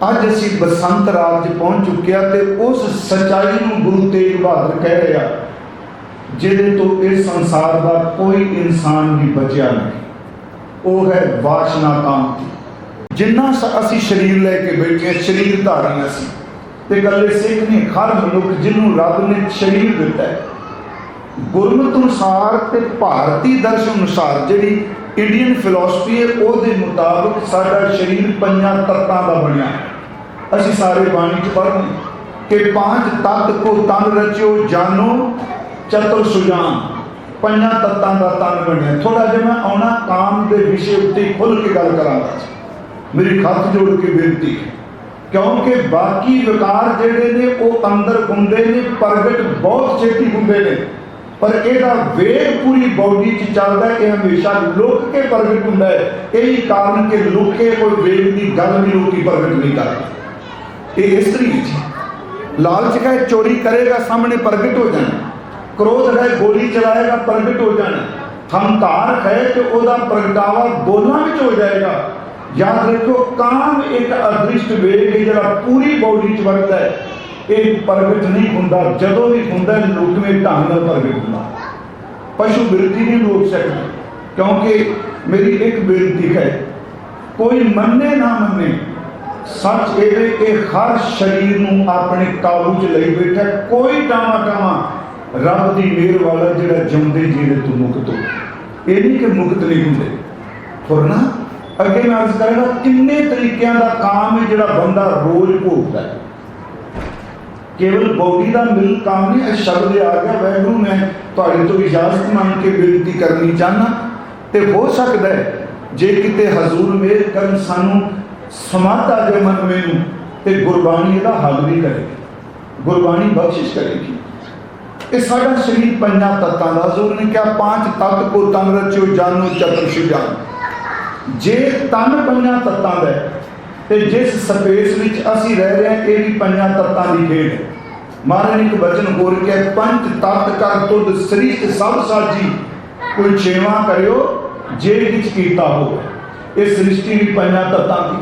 अज असी बसंत राज पहुँच चुके हैं तो उस सच्चाई को गुरु तेग बहादुर कह रहा जिहदे तो इस संसार का कोई इंसान भी बचिया नहीं। वो है वासना काम। जिन्ना असी शरीर लैके बैठे शरीर धारी असी ते गले सिख ने हर मनुख जिन्हों रब ने शरीर दिता है। गुरमत अनुसार ते भारतीय दर्शन अनुसार जिहड़ी इंडियन फिलोसफी है उसके मुताबिक साडा शरीर 5 तत्तां दा बनिया है। असी सारे बाणी च पढ़ने कि 5 तत्त को तन रचियो जानो चतुर सुजान। 5 तत्तां दा तन बनिया। थोड़ा जिहा मैं आउणा काम के विषय उत्ते खुल के गल करांगा। मेरी हथ जोड़ के बेनती है क्योंकि बाकी विकार जिहड़े ने वो अंदर हुंदे ने प्रगट बहुत छेती हुंदे ने पर यदा वेग पूरी बॉडी च चलता है यह हमेशा लुक के प्रगट होता है। यही कारण कि लुके कोई वेग की गल भी लोग प्रगट नहीं करते। ये स्त्री लालच है चोरी करेगा सामने प्रगट हो जाना। क्रोध है गोली चलाएगा प्रगट हो जाना। हंकार है तो वह प्रगटावा बोलना भी हो जाएगा। याद रखो काम एक अदृष्ट वेग है जो पूरी बॉडी च वरता है। एक प्रगट नहीं होंदा जदों भी होंदा लुकवें ढंग नाल प्रगट होंदा। पशु बिरती नहीं रोक सकते क्योंकि मेरी एक बेनती है कोई मन्ने ना मन्ने सच ये हर शरीर नूं अपने काबू च लई बैठा। कोई टावा टावा रब की मेहर वाला जिहड़ा जिउंदे जीने तो मुक्त हो। ये नहीं कि मुक्त नहीं होंदे फुरना। अगे मैं अर्ज करांगा किन्ने तरीकों का काम है जिहड़ा बंदा रोज भोगदा है। केवल बॉडी का मिल काम नहीं। शब्द आ गया वैगुरू मैं तुहाडे तो इजाजत मांग के बेनती करनी चाहना तो हो सकता है जे किते हजूर मेहर करन सानू समात आ जाए मन में तो गुरबाणी इहदा हल भी करेगी। गुरबाणी बख्शिश करेगी। ये साडा शरीर 5 तत्तां दा हजूर ने क्या 5 तत्त को तन रचियो जानो चतुर सुजान। जे तन 5 तत्तां दा ते जिस स्पेस विच असी रह रहे हैं ये भी 5 तत्तां दी खेड है। महाराज ने एक वचन होर के 5 तत्त कर तुद सृष्ट सब साजी कोई छेवा करियो जे किछ कीता हो। ये सृष्टि भी 5 तत्तां दी।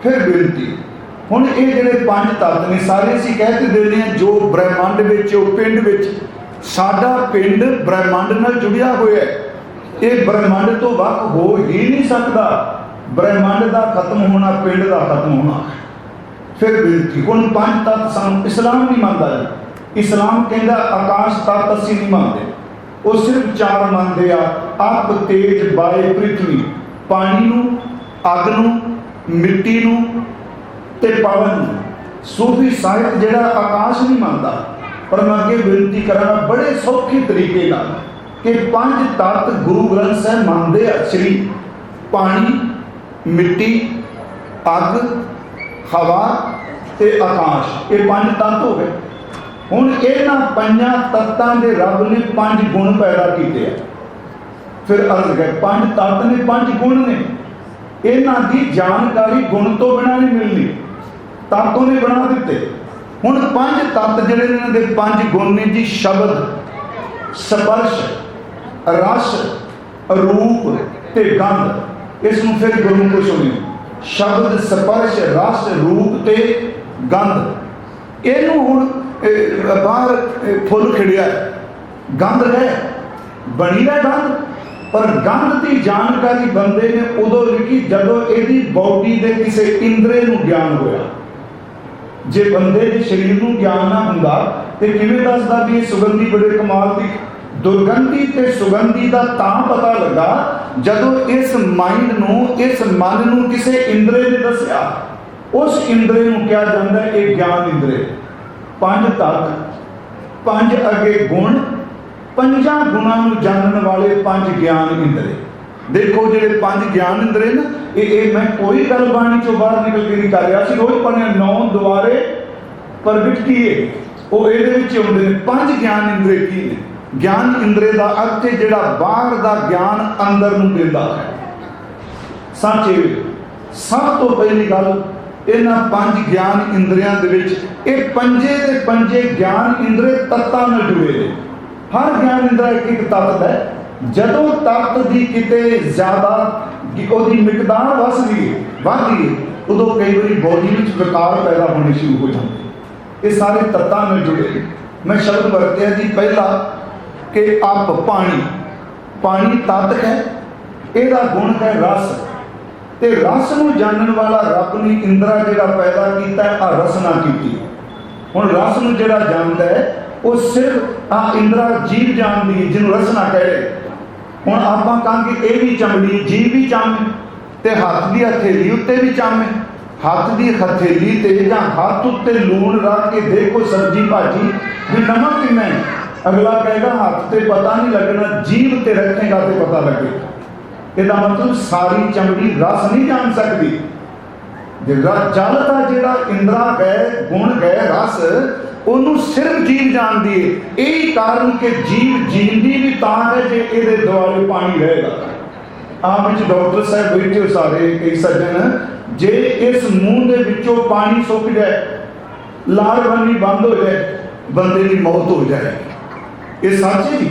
फिर बेनती हुण ये जिहड़े 5 तत्त ने सारे असीं कहते देने हैं जो ब्रह्मंड विच पिंड विच साडा पिंड ब्रह्मंड नाल जुड़िया होया है। ये ब्रह्मंड तो वख हो ही नहीं सकता। ब्रह्मंड का खत्म होना पिंड का खत्म होना। फिर बेनती हुण 5 तत्त सानू इस्लाम नहीं मानता जी। इस्लाम कहता आकाश तत्त असीं नहीं मानते। वो सिर्फ 4 मानते आ अप तेज वायु पृथ्वी पानी नूं अग नूं मिट्टी नूं ते पवन नूं। सूफी साहित्य जिहड़ा आकाश नहीं मानता पर मैं अगे बेनती करांगा बड़े सौखे तरीके नाल कि 5 तत्त गुरु ग्रंथ साहिब मानते आ। श्री पानी मिट्टी अग हवा ते आकाश ये 5 तत्त हो गए। हुण इन्हां 5 तत्तां दे रब ने 5 गुण पैदा किए। फिर अर्ज है 5 तत्त ने 5 गुण ने। इन्हां दी जानकारी गुण तो बिना नहीं मिलनी तत्तों ने बना दिते। हुण 5 तत्त जिहड़े इन्हां दे 5 गुण ने जी शब्द स्पर्श रस रूप ते गंध। इसनूं फिर गुरु को सुनियो शब्द स्पर्श रस रूप ते गंध। इनू हुण बाहर फुल खिड़िया गंध है बनी है गंध पर गंध की जानकारी बंदे ने उदों लिखी जदों यदी बॉडी के किसी इंद्रे नूं ज्ञान होया। जे बंदे के शरीर नूं ज्ञान ना हुंदा ते किवें दसदा भी सुगंधी बड़े कमाल की। दुर्गंधी ते सुगंधी का तां पता लगा जदों इस माइंड नूं इस मन नूं किसी इंद्रे ने दसिया। उस इंद्रे नूं क्या जांदा है ये ज्ञान इंद्रे। 5 तत्त 5 अगे गुण 5 गुणां नूं जानन वाले 5 ज्ञान इंद्रे। देखो जिहड़े 5 ज्ञान इंद्रे ना ये मैं कोई गल बाणी चों बाहर निकल के नहीं कर रहा। असीं रोज पढ़ने 9 द्वारे प्रगट किए वो इहदे विच आउंदे ने। 5 ज्ञान इंद्रे की ने। ज्ञान इंद्रे का अर्थ है जिहड़ा बाहर का ज्ञान अंदर नूं दिंदा है। सच सब तो पहली गल इन्हां 5 ज्ञान इंद्रियां दे विच ये 5 दे 5 ज्ञान इंद्रे तत्तां नाल जुड़े ने। हर ज्ञान इंद्रा एक तत्त है। जदों तत्त की किते ज्यादा मिकदार वसदी है उदों कई बार बॉडी में विकार पैदा होने शुरू हो जाते। ये सारे तत्तां नाल जुड़े। मैं शब्द वरत्या जी पहला कि अप पानी, पानी तत्त है, ਇਹਦਾ गुण है रस। तो रस ਨੂੰ जानन वाला रब ने इंद्रा ਜਿਹੜਾ पैदा किया आ रसना की। हुण रस ਨੂੰ ਜਿਹੜਾ जानता है वो सिर्फ आ इंद्रा जीव जानती जिन्हों रसना कह रहे। हुण आपां कहांगे ये भी चमड़ी, जीव भी चामे, ते हत्थ की हथेली उत्ते भी चामे। हत्थ की हथेली ते जां हत्थ उत्ते लूण रख के देखो सब्जी भाजी भी नमक कितना है, अगला कहेगा हत्थ ते पता नहीं लगना, जीव ते रखेगा तो पता लगेगा। ਇਹਦਾ मतलब सारी चमड़ी रस नहीं जान सकती। जल का जोड़ा इंद्रा गए गुण गए रस उन्होंने सिर्फ जीव जानती है। यही कारण कि जीव जींदी भी तां है जे ये दुआले पानी रहेगा। आम डॉक्टर साहब बैठे सारे कई सज्जन, जे इस मूँह के विचों पानी सुक जाए, लाड़ बनी बंद हो जाए, बंदे की मौत हो जाएगी। ये सच है जी,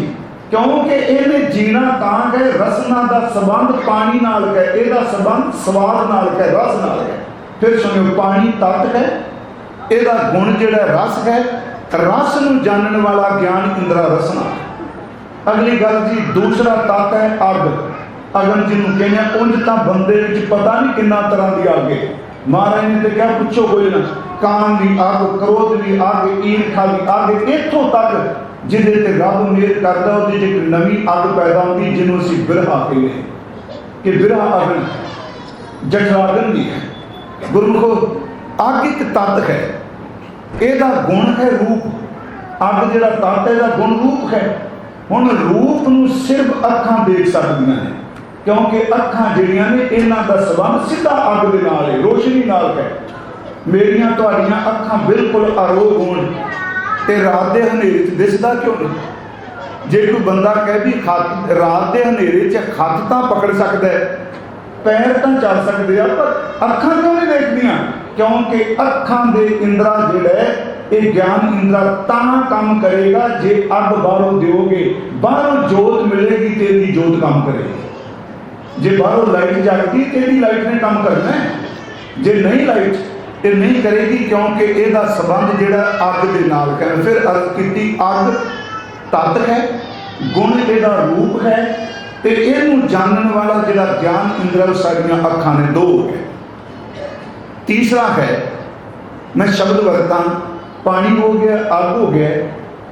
क्योंकि इहने जीना तां गए रसना का संबंध पानी नाल है, इसका संबंध स्वाद नाल है, रस नाल है। फिर सुनियो पानी तत्त है, इसका गुण जिहड़ा रस है, रस नूं जानन वाला ज्ञान इंद्रा रसना। अगली गल जी दूसरा तत्त है अग। अगन जिन्होंने कहने उंज तां बंदे विच पता नहीं किन्ना तरह की अग है। महाराज ने तो क्या पुछो कोई ना, काम भी अग, क्रोध भी अग, ईर्खा भी अग, इत्थों तक जिहदे ते रब मेहर करदा उहदे च एक नवीं अग पैदा होंदी जिन्हों असीं बिरहा कहते हैं कि बिरहा अगन जठरागन भी है। गुरमुखो अग एक तत्त है, ਇਹਦਾ गुण है रूप। अग जिहड़ा तत्त है, ਇਹਦਾ गुण रूप है। हुण रूप नूं सिर्फ अखां देख सकदियां ने, क्योंकि अखां जिहड़ियां ने इन्हां दा संबंध सीधा अग दे नाल है, रोशनी नाल है। मेरियां तुहाडीआं अखां बिल्कुल अरोग होण ते रात के हनेरे च दिसदा क्यों नहीं? जे कोई बंदा कहे भी खत रात के हनेरे च खत तां पकड़ सकदा है, पैर तां चल सकदे आ, पर अखां क्यों नहीं देखदियां? क्योंकि अखां दे इंद्रा जिहड़ा है ये ज्ञान इंद्रा तां काम करेगा जे अग बाहरों दिओगे, बाहरों जोत मिलेगी तेरी जोत काम करेगी। जे बाहरों लाइट जगदी तेरी लाइट ने काम करना है, जे नहीं लाइट ये नहीं करेगी, क्योंकि इसका संबंध जिहड़ा अग दे नाल है। फिर अर्थ की अग तत्त है, गुण इसका रूप है, तो इहनूं जानन वाला जिहड़ा ज्ञान इंद्रा सारियां अखां ने दो है। तीसरा है, मैं शब्द वरता पानी हो गया, अग हो गया।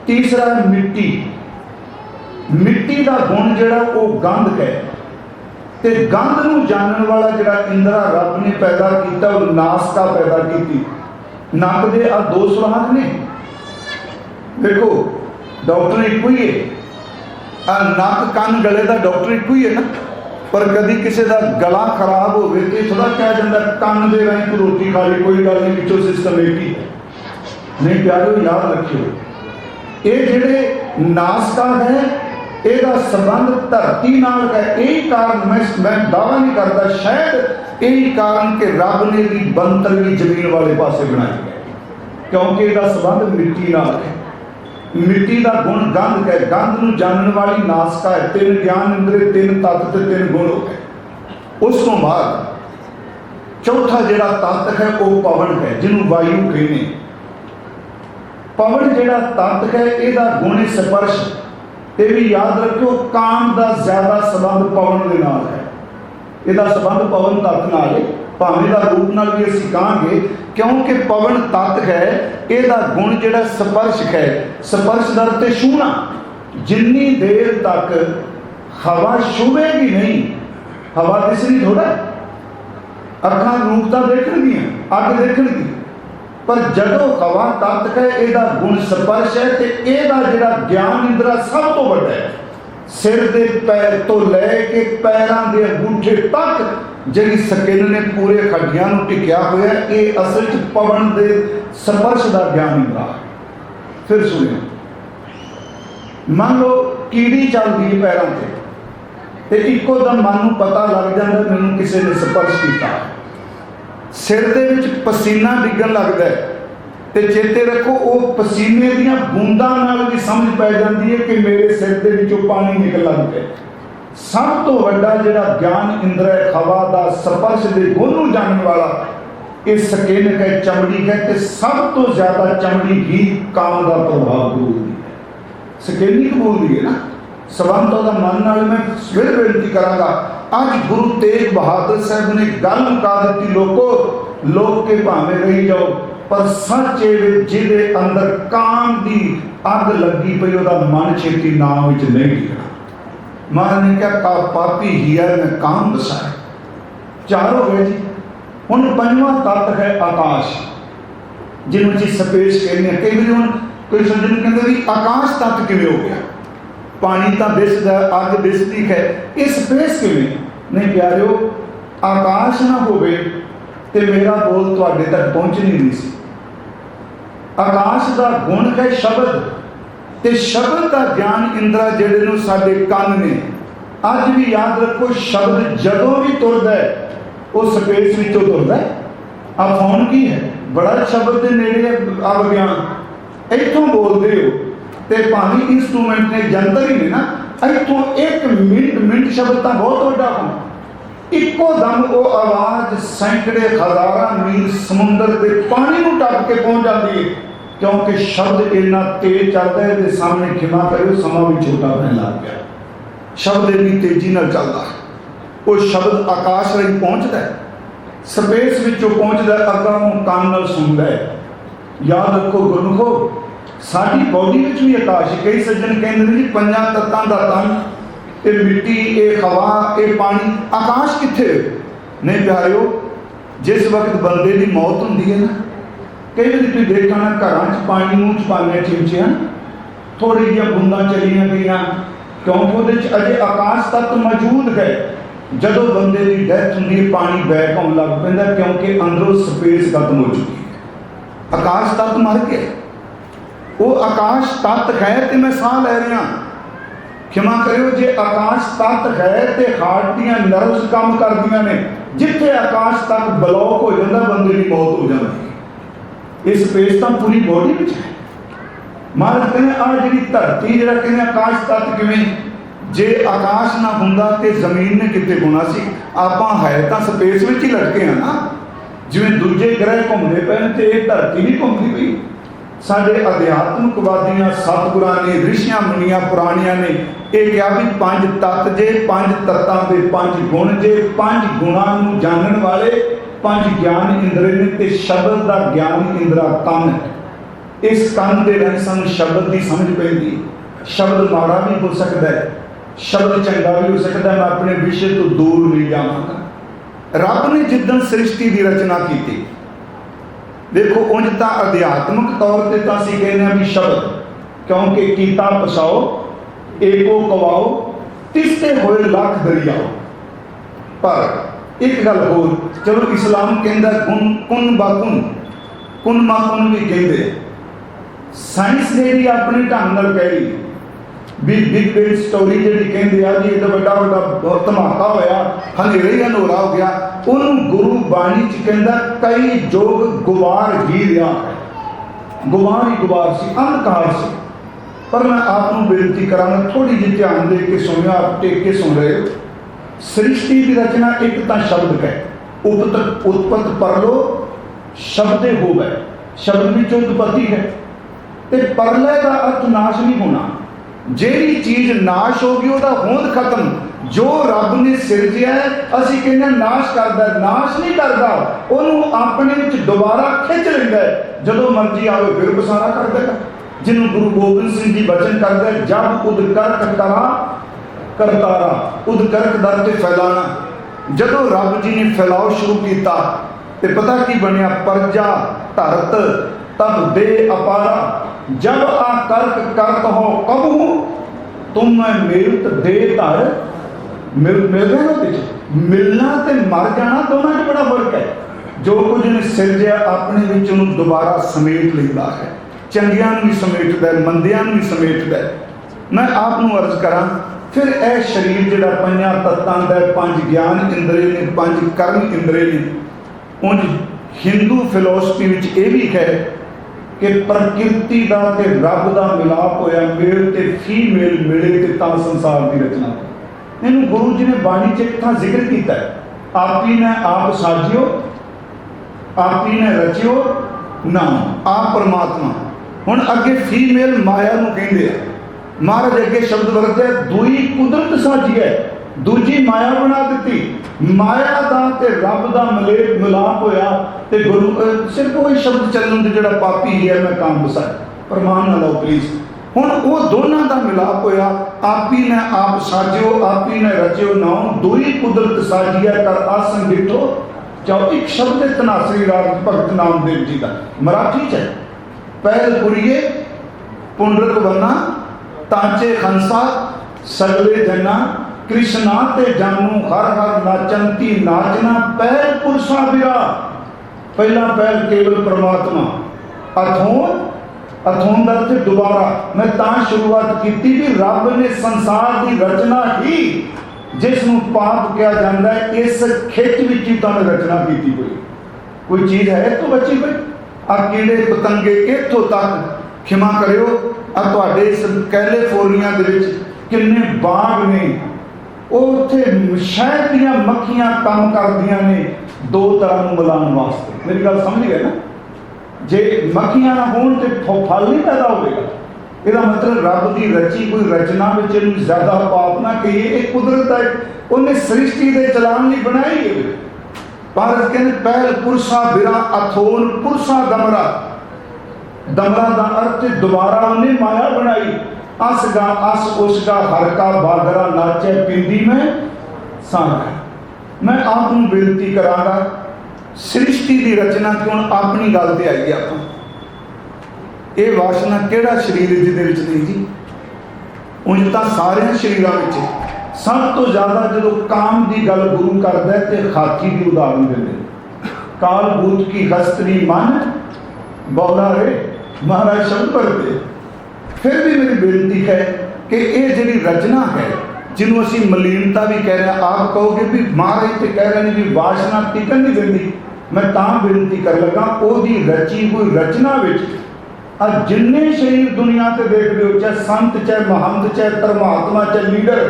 तीसरा है मिट्टी। मिट्टी का गुण जिहड़ा वो गंध है, ते गंध नूं जानन वाला जिहड़ा इंद्रा रब ने पैदा किया वो नासका पैदा की। नक दे आ दो सुराख ने, देखो डॉक्टर एक ही है, नक कन गले का डॉक्टर एक ही है ना, पर कभी किसी का गला खराब हो तो थोड़ा कहा जाता कन दे राही कोई रोटी खा ली, कोई गल नहीं, पिछों सिस्टम एक ही नहीं। प्यारो याद रखियो, ये जिहड़े नासका है ਇਹਦਾ संबंध धरती नाल है। यही कारण मैं दावा नहीं करता, शायद यही कारण कि रब ने भी बंतर भी जमीन वाले पासे बनाई है, क्योंकि इसका संबंध मिट्टी नाल है। मिट्टी का गुण गंध है, गंध नूं जानन वाली नासका है। तीन ज्ञान इंद्रे, तीन तत्त ते तीन गुण हो गए। उस तो बाद चौथा जिहड़ा तत्त है वो पवन है, जिन्हों वायु कहने। पवन जिहड़ा तत्त है इसका गुण स्पर्श। ये भी याद रखियो, काम का ज्यादा संबंध पवन के नाल है। इसका संबंध पवन तत्त नाल है, भावें का रूप नाल भी असीं कहांगे, क्योंकि पवन तत्त है। इसका गुण जिहड़ा स्पर्श है, स्पर्श दर ते छूना। जिन्नी देर तक हवा छूवेगी नहीं, हवा दिसनी थोड़ा, अखां रूपता देखणगियां, अग देखणगी, पर जदों हवा तत्त है इसका गुण स्पर्श है। तो यदा जिहड़ा ज्ञान इंद्रा सब तो वड्डा है, सिर के पैर तो लैके पैरों के अंगूठे तक जिहड़ी स्किन ने पूरे हड्डियां नूं टिकिया होया, ये असल च पवन के स्पर्श का ज्ञान इंद्रा है। फिर सुनियो, मान लो कीड़ी चलती है पैरों से, तो इको दम मन नूं पता लग जाता मैनूं किसी ने स्पर्श किया। सिर दे विच पसीना डिगन लगता है, तो चेते रखो वो पसीने दीयां बूंदां नाल भी समझ पै जाती है कि मेरे सिर दे विचों पानी निकल लग पे। सब तो वड्डा जिहड़ा ज्ञान इंद्र है, हवा का स्पर्श के गुण नूं जानने वाला, ये स्किन है, चमड़ी है, तो सब तो ज्यादा चमड़ी ही काम का प्रभाव कबूलती है। स्किन ही कबूलती है ना। संबंध तो मन नाल मैं फिर बेनती करांगा। अज गुरु तेग बहादुर साहब ने गल मुका दी, लोगों लोग के भावे रही जाओ, पर सच जिहदे अंदर काम की अग लगी पई ओहदा मन छेती नाम विच नहीं टिकना। महाराज ने क्या का पापी हिया ने काम बसाया। चार हो गए जी। हुण पंजवां तत्त है आकाश, जिन्होंने जी स्पेस कहने। कई बार हुण कोई सज्जन कहते भी आकाश तत्त किवें हो गया, पानी तो दिसदा, अग दिसदी है, ये स्पेस किवें? नहीं प्यारिओ, आकाश ना होवे ते मेरा बोल तुहाडे तक पहुंच नहीं सी। आकाश का गुण है शब्द, ते शब्द का ज्ञान इंद्रा जिहड़े नूं साडे कंन ने। अज भी याद रखो, शब्द जदों भी तुरदा है वो स्पेस विचों तुरदा है। आ फोन की है, बड़ा शब्द के नेड़े आ विज्ञान। इत्थों बोलते हो ते भावी इंस्ट्रूमेंट ने, जंतर ही ने ना, इत्थों एक मिनट शब्द तो बहुत वड्डा हो। इको दम वो आवाज़ सैकड़े हज़ारां मील समुंदर के पानी को टप के पहुंच जाती है, क्योंकि शब्द इन्ना तेज चलता है कि सामने खिमा करो समा भी छोटा बनने लग गया। शब्द इन्नी तेजी नाल चलता है। वो शब्द आकाश राही पहुंचता है, स्पेस विचों पहुंचता है, अगों कान नाल सुनता है। याद रखो गुरमुखो, साडी बॉडी विच भी आकाश है। कई सज्जन कहते हैं जी पंजां तत्तां दा तन, ये मिट्टी, ये हवा, ये पानी, आकाश कित्थे? नहीं प्यारिओ, जिस वक्त बंदे की मौत होंदी है ना, कई बार तुसीं देखा ना घरां च पानी मूँह च पाने चिमचे हैं, थोड़ी जिहियां बूंदां चलियां गईयां, क्योंकि उहदे च अजे आकाश तत्त मौजूद है। जदों बंदे की डैथ होंदी है, पानी बैक होने लग पैंदा, क्योंकि अंदरों स्पेस खत्म हो चुकी है। आकाश तत्त मर गया। वो आकाश तत्त है तो मैं साह लै रहा। क्षमा करो, जे आकाश तत्त है तो हार्ट दियां नर्व्स काम करदियां ने। जिथे आकाश तक ब्लॉक हो जाता, बंदे की मौत हो जाती है। इस स्पेस तो पूरी बॉडी में है। महाराज कहने आ जी धरती जरा कहने आकाश तत्त किवें? जे आकाश ना हुंदा ते जमीन ने कितने होना सी। आपां है तां स्पेस विच ही लटके हैं ना, जिवें दूजे ग्रह घूमते पे ते इह धरती भी घूमती पई। साडे अध्यात्मकवादियां सतगुरां ने, ऋषियां मुनियां पुराणियां ने यह कहा भी पंज तत्त जे, पंज तत्तां दे पंज गुण जे, पंज गुणां नूं जानण वाले पंज ज्ञान इंद्रे ने, ते शब्द दा ज्ञान इंद्रा तन है। इस तन दे राਹੀਂ सानूं शब्द की समझ पैंदी। शब्द माड़ा भी हो सकता है, शब्द चंगा भी हो सकता है। मैं अपने विषय तो दूर नहीं जावांगा। रब ने जिद्दन सृष्टि की रचना की, देखो उंज तां अध्यात्मक तौर पर तो असीं कहने भी शब्द, क्योंकि कीता पछाओ एको कवाओ तिसते होए लख दरियाओ। पर एक गल होर, चलो इस्लाम कहता गुण कुन बाकुन, कुन माकुन भी कहते। साइंस ने भी अपने ढंग नाल कह रही बिग बिग स्टोरी जी कहते आ जी, इतना बड़ा बड़ा धमाका होया, हनेरे ही हनोरा हो गया। उन्होंने गुरु बाणी च कहता कई जोग गुवार ही रहा है। गुवार ही गुवार से, अंधकार से। पर मैं आपको बेनती करांगा, थोड़ी जी ध्यान दे के सुनियो, आप टेक के सुन रहे हो। सृष्टि की रचना एक तो शब्द है, उत्पत्त परलो शब्दे होवे, शब्द भी उत्पत्ति है। ते परलय का अर्थ नाश नहीं होना। ਜਿਹੜੀ चीज़ नाश होगी ਉਹਦਾ होंद खत्म। जो रब ने सिरजिया है ਅਸੀਂ ਕਹਿੰਦੇ नाश करता, नाश नहीं करता, ਉਹਨੂੰ ਆਪਣੇ ਵਿੱਚ ਦੁਬਾਰਾ ਖਿੱਚ ਲੈਂਦਾ ਹੈ। ਜਦੋਂ ਮਰਜ਼ੀ ਆਵੇ ਫਿਰ ਬਸਾਰਾ ਕਰ ਦੇਗਾ। ਜਿਹਨੂੰ ਗੁਰੂ ਗੋਬਿੰਦ ਸਿੰਘ ਜੀ ਬਚਨ ਕਰਦਾ ਹੈ, ਜਬ ਉਦ ਕਰਕ ਕਰਾ ਕਰਤਾਰਾ, ਉਦ ਕਰਕ ਦਰ ਤੇ ਫੈਲਾਣਾ। ਜਦੋਂ ਰੱਬ ਜੀ ਨੇ ਫੈਲਾਓ शुरू किया तो पता की बनया, परजा धरत तब दे अपारा, जब आ कर्क करत हो कब हूँ तुम मैं मिलत दे धर। मिल रहे हो, मिलना ते मर जाना दोनों में बड़ा फर्क है। जो कुछ ने सिरजिया अपने विच उन्हें दोबारा समेट लेता है, चंगियां भी समेटता है, मंदियां भी समेटता है। मैं आपनूं अर्ज करा फिर यह शरीर जिहड़ा पंजां तत्तां दा, पंज ज्ञान इंद्रे ने, पंज कर्म इंद्रे ने। उंज हिंदू फिलोसफी विच यह भी है कि प्रकृति का ते रब का मिलाप होया, मेल ते फीमेल मिले ते तां संसार की रचना। इन्हूं गुरु जी ने बाणी च एक थां जिक्र किया है, आप ही ने आप साजियो आपी ने रचियो नाम आप परमात्मा। हुण अगे फीमेल माया नूं कहिंदे आ। महाराज अगे शब्द वरते दुई कुदरत साजी है, दूजी माया बना दी। माया का ते रब का मिलाप होया ते गुरु सिर्फ वही शब्द चलन दे जिहड़ा पापी है मैं काम बसाया प्रमाण ना लो प्लीज। हुण वो दोनों का मिलाप होया। आपी ने आप साजियो आपी ने रचियो नाम दुई कुदरत साजिया कर आसन डिठो जाओ। एक शब्द है धनासरी राग भगत नामदेव जी का मराठी च है। पहल पुरिये पुंडरक बना तांचे खंसा सगले जना कृष्णा ते जानू हर हर नाचंती नाचना पहल पुरुषा बिरा। पहला पहल केवल परमात्मा अथोन अथोन का अर्थ दोबारा। मैं तां शुरुआत की भी रब ने संसार की रचना ही जिसनों पाप किया जाता है इस खिच विच ही तुहानूं रचना की कोई चीज़ है तो बची कोई आ कीड़े पतंगे इत्थों तक क्षमा करियो आ तुहाडे इस कैलीफोर्निया दे विच किन्ने बाग ने उत्थे शहद दीयां मक्खियां काम करदियां ने दो तरह नूं मिलाउण वास्ते। मेरी गल समझ गए ना? जे मक्खियां ना होण ते फल नहीं पैदा होगा। ਇਹਦਾ मतलब रब की रची कोई रचना में ज्यादा पाप ना कहिए। एक कुदरत है उन्हें सृष्टि के चलान लिए बनाई है। पर कहते पहल पुरुषा बिरा अथोन पुरुषा दमरा। दमरा का अर्थ दोबारा उन्हें माया बनाई। असगा अस उसका हर का बागरा नाचे पिंडी में सारा। मैं आप बेनती करांगा सृष्टि की रचना क्यों अपनी गल ते आई आप ये वासना केड़ा शरीर जिहदे विच नहीं जी। उंज तां सारे शरीरां विच सब तो ज़्यादा जो काम की गल गुरु करदा है ते खाकी की उदाहरण दिंदे। काल भूत की हस्त्री मन बौला रे महाराज शब्द पढ़ते। फिर भी मेरी बेनती है कि ये जिहड़ी रचना है जिन्हों असीं मलीनता भी कह रहे हैं आप कहोगे भी महाराज तो कह रहे हैं भी वासना टिकन नहीं देती। मैं तां बेनती कर लगा ओदी रची हुई रचना विच जिन्ने शरीर दुनिया से देख रहे हो चाहे संत चाहे महंत चाहे परमात्मा चाहे लीडर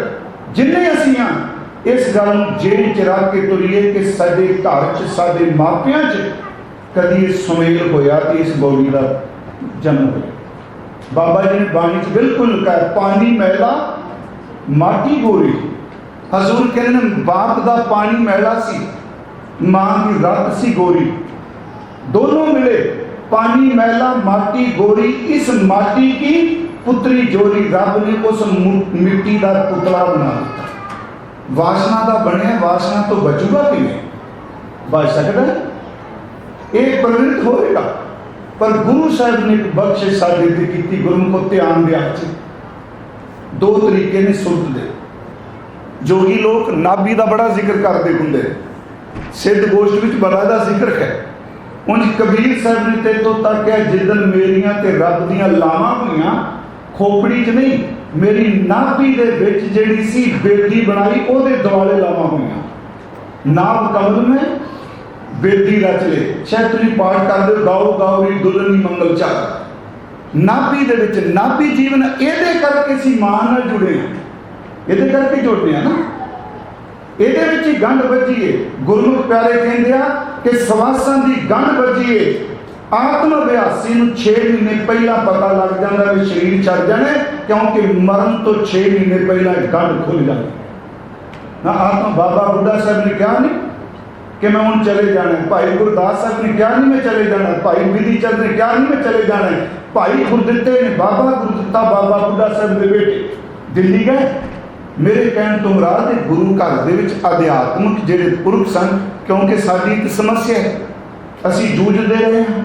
जिन्ने असीं हाँ इस गल जेल च रख के तुरीए कि साडे घर च साडे मापियां च कदी सुमेल होया कि इस बॉडी का जन्म होया। बाबा जी ने बाणी च बिल्कुल कहा पानी मैला माटी गोरी। हजूर कहने बाप का पानी मैला सी मां की रत सी गोरी। दोनों मिले पानी मैला माटी गोरी। इस माटी की पुत्री जोरी रब ने उस मिट्टी का पुतला बना दिता। वासना का बने वासना तो बचूगा कि नहीं बच सकता एक प्रवृत्त होएगा। पर गुरु साहब ने बख्शिश साडे ते कीती गुरु को ध्यान दिया दो तरीके ने सुरत दे। जोगी लोग नाभि का बड़ा जिक्र करते होंगे सिद्ध गोष्ठ में बड़ा का जिक्र है। उंज कबीर साहब ने तेतों तक है जिदन मेरियां ते रब दियां लावां हुईयां खोपड़ी च नहीं मेरी नाभि दे विच जिहड़ी सी बेदी बनाई ओदे दुआले लावां हुईयां। नाभ कमल में बेदी रच ले शायद तुसीं पाठ करदे गाओ गाओ री दुल्हनी मंगल चार। नाभि दे विच नाभि जीवन इहदे करके सी मां नाल जुड़े हैं इहदे करके जुड़ने हैं ना। ਇਹਦੇ ਵਿੱਚ ਹੀ ਗੰਢ ਵੱਜੀ ਏ। ਗੁਰਮੁਖ ਪਿਆਰੇ ਕਹਿੰਦੇ ਆ ਕਿ ਸਵਾਸਾਂ ਦੀ ਗੰਢ ਵੱਜੀ ਏ। ਆਤਮ ਅਭਿਆਸੀ ਨੂੰ 6 ਮਹੀਨੇ ਪਹਿਲਾਂ ਪਤਾ ਲੱਗ ਜਾਂਦਾ ਵੀ ਸਰੀਰ ਛੱਡ ਜਾਣਾ ਕਿਉਂਕਿ ਮਰਨ ਤੋਂ 6 ਮਹੀਨੇ ਪਹਿਲਾਂ ਗੰਢ ਖੁੱਲ ਜਾਂਦੀ ਨਾ। ਆਤਮ ਬਾਬਾ ਬੁੱਢਾ ਸਾਹਿਬ ਨੇ ਕਿਹਾ ਨਹੀਂ कि मैं हूँ चले जाना। भाई गुरदास साहब ने क्या नहीं मैं चले जाना। भाई विधि चंद ने क्या नहीं मैं चले जाना। भाई गुरदित्ते ने बाबा गुरदित्ता बाबा बुढ़ा साहब के बेटे दिल्ली गए। मेरे कहने तो मुराद गुरु घर के अध्यात्मक ਜਿਹੜੇ पुरख सन क्योंकि साडी एक समस्या है ਅਸੀਂ ਜੂਝਦੇ ਰਹੇ ਹਾਂ।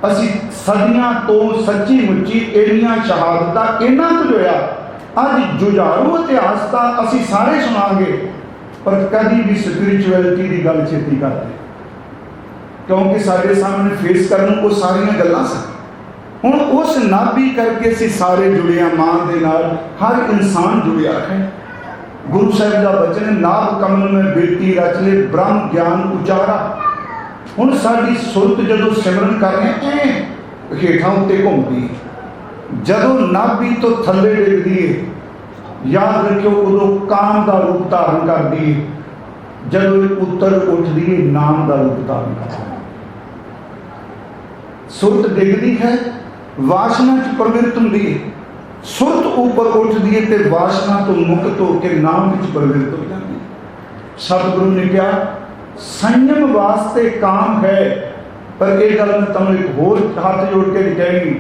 ਅਸੀਂ ਸਦੀਆਂ ਤੋਂ ਸੱਚੀ ਮੁੱਚੀ ਇੰਨੀਆਂ ਸ਼ਹਾਦਤਾਂ ਇਹਨਾਂ ਕੁਝ ਹੋਇਆ। ਅੱਜ ਜੁਝਾਰੂ ਇਤਿਹਾਸ ਤਾਂ ਅਸੀਂ ਸਾਰੇ ਸੁਣਾਂਗੇ पर कभी भी स्पिरिचुअलिटी की गल छेती करते क्योंकि साढ़े सामने फेस करने को सारिया गल्लां सन। हुण उस नाभि करके असीं सारे जुड़े हैं मां दे नाल। हर इंसान जुड़िया है। गुरु साहब का वचन नाभ कमल में बेटी रच ले ब्रह्म ज्ञान उचारा। हुण साडी सुरत जदों सिमरन कर रहे हैं हेठां उत्ते घुमदी जदों नाभि तो थल्ले डिगदी है याद रखियो उदों काम का रूप धारण करती है। जब उत्तर उठती है नाम का रूप धारण करती है। सुरत डिगदी है, वासना च प्रवृत्त होंदी है, सुरत ऊपर उठदी है ते वासना तो मुक्त होकर नाम विच प्रवृत्त हो जाती है। सतगुरु ने कहा संयम वास्ते काम है, पर यह गल मैं तुहानूं एक होर हाथ जोड़ के कहांगी,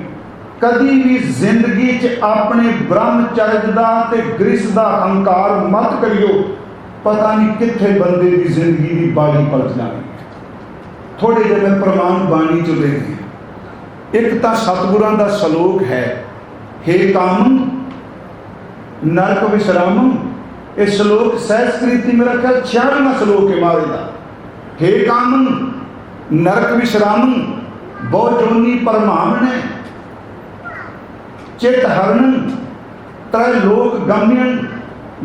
कदी भी जिंदगी च अपने ब्रह्मचर्य दा ते गृहस्थ दा अहंकार मत करियो, पता नहीं कित्थे बंदे की जिंदगी की बाड़ी पलट जानी। थोड़े जे मैं प्रमाण बाणी चो लेने, एक तो सतगुरां दा सलोक है, हे कामन नरक विश्रामम। यह सलोक संस्कृति में रखा 96वां सलोक है मारे का। हे कामन नरक विश्रामम बहुजोनी परमामने चित हरणन त्रैलोक गम्यन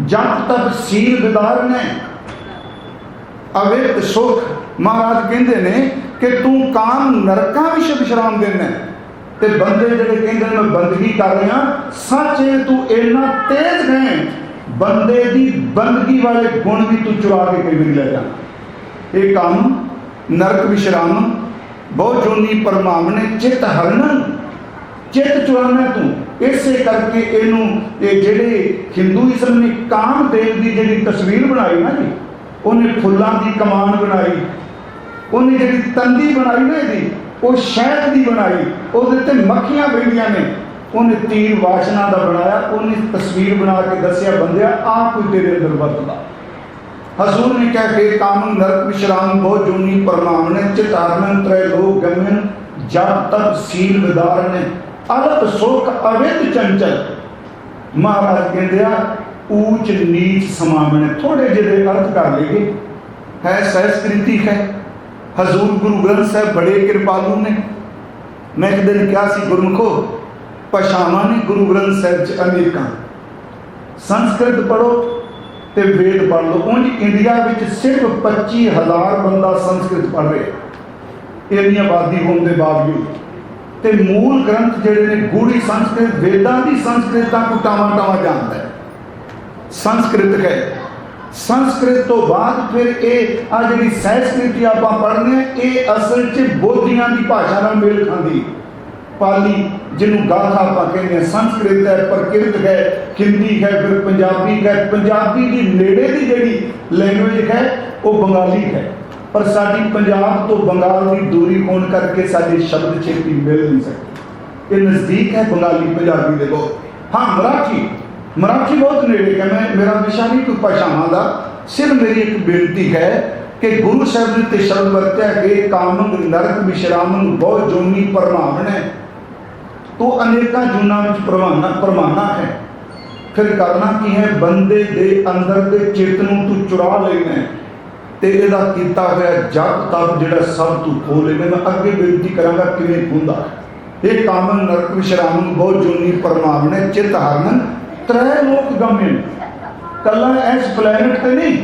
जप तप सील विदारने। अवेत सुख महाराज कहते ने कि तू काम नरकां विच विश्राम देना ते बंदे जिहड़े कहंदे ने मैं बंदगी कर रहा, सच है तू इन्ना तेज है, बंदे दी बंदगी वाले गुण भी तू चुरा के कई बार ले जाना। ये काम नरक विश्राम बहुजोनी परमावने चित हरणन, चित चुराना तू। इसे करके इनू ये जेडे हिंदुइज्म ने कामदेव की जी तस्वीर बनाई ना जी, उन्हें फुलों की कमान बनाई, उन्हें जी तंदी बनाई ना जी वो शहद की बनाई, वो मक्खियां बैठिया ने, उन्हें तीर वासना का बनाया, उन्हें तस्वीर बना के दसिया बंदिया आप कोई तेरे अंदर वरतदा। हजूर ने कह के काम नरक विश्राम बहुत जोनी परमाम ने चितारन त्रैलोक गमन जप तप सील विदारन अलप सुख अविद चंचल। महाराज कहते ऊंच नीच समावने। थोड़े जे अर्थ कर लेंगे, है संस्कृति है। हजूर गुरु ग्रंथ साहब बड़े कृपालु ने। मैं एक दिन क्या सी गुरमुखो भाषावां ने गुरु ग्रंथ साहब च अनेकां, संस्कृत पढ़ो ते वेद पढ़ लो। उंज इंडिया में सिर्फ 25,000 बंदा संस्कृत पढ़ रहे, इतनी आबादी होने के बावजूद। ते मूल ग्रंथ जिहड़े ने गूढ़ी संस्कृत वेदां की संस्कृत को टावा टावा जानता है, संस्कृत है। संस्कृत तो बाद फिर ये आ जी संस्कृति आप पढ़ने, ये असल च बोधियां की भाषा नाल मेल खांदी। पाली जिन्होंने गाथा आप कहते हैं, संस्कृत है, प्रकृत है, हिंदी है, फिर पंजाबी है। पंजाबी की नेड़े की जी लैंग्वेज है वो बंगाली है, पर साडी पंजाब तो बंगाल की दूरी होने करके साडे शब्द छेती मिल नहीं सकते। ये नज़दीक है बंगाली पंजाबी के बहुत। हाँ मराठी, मराठी बहुत नेड़े है। मैं मेरा विषय नहीं कोई भाषावां का, सिर्फ मेरी एक बेनती है कि गुरु साहब ने तो शब्द वरत्या कि कामन नरक विश्रामन बहुत जोनी परमावने, तो अनेका जूना में परमाना है। फिर करना की है, बंदे दे अंदर दे चित्त नूं तू चुरा लेना है ते इहदा कीता होया जप तप जिहड़ा सब तू खो लेना। मैं अगे बेनती करांगा किवें खुंदा ये कामन नरक विश्रामन बहुत जोनी परमावने चित हरन त्रैलोक गम्यन। कला इस प्लैनेट ते नहीं,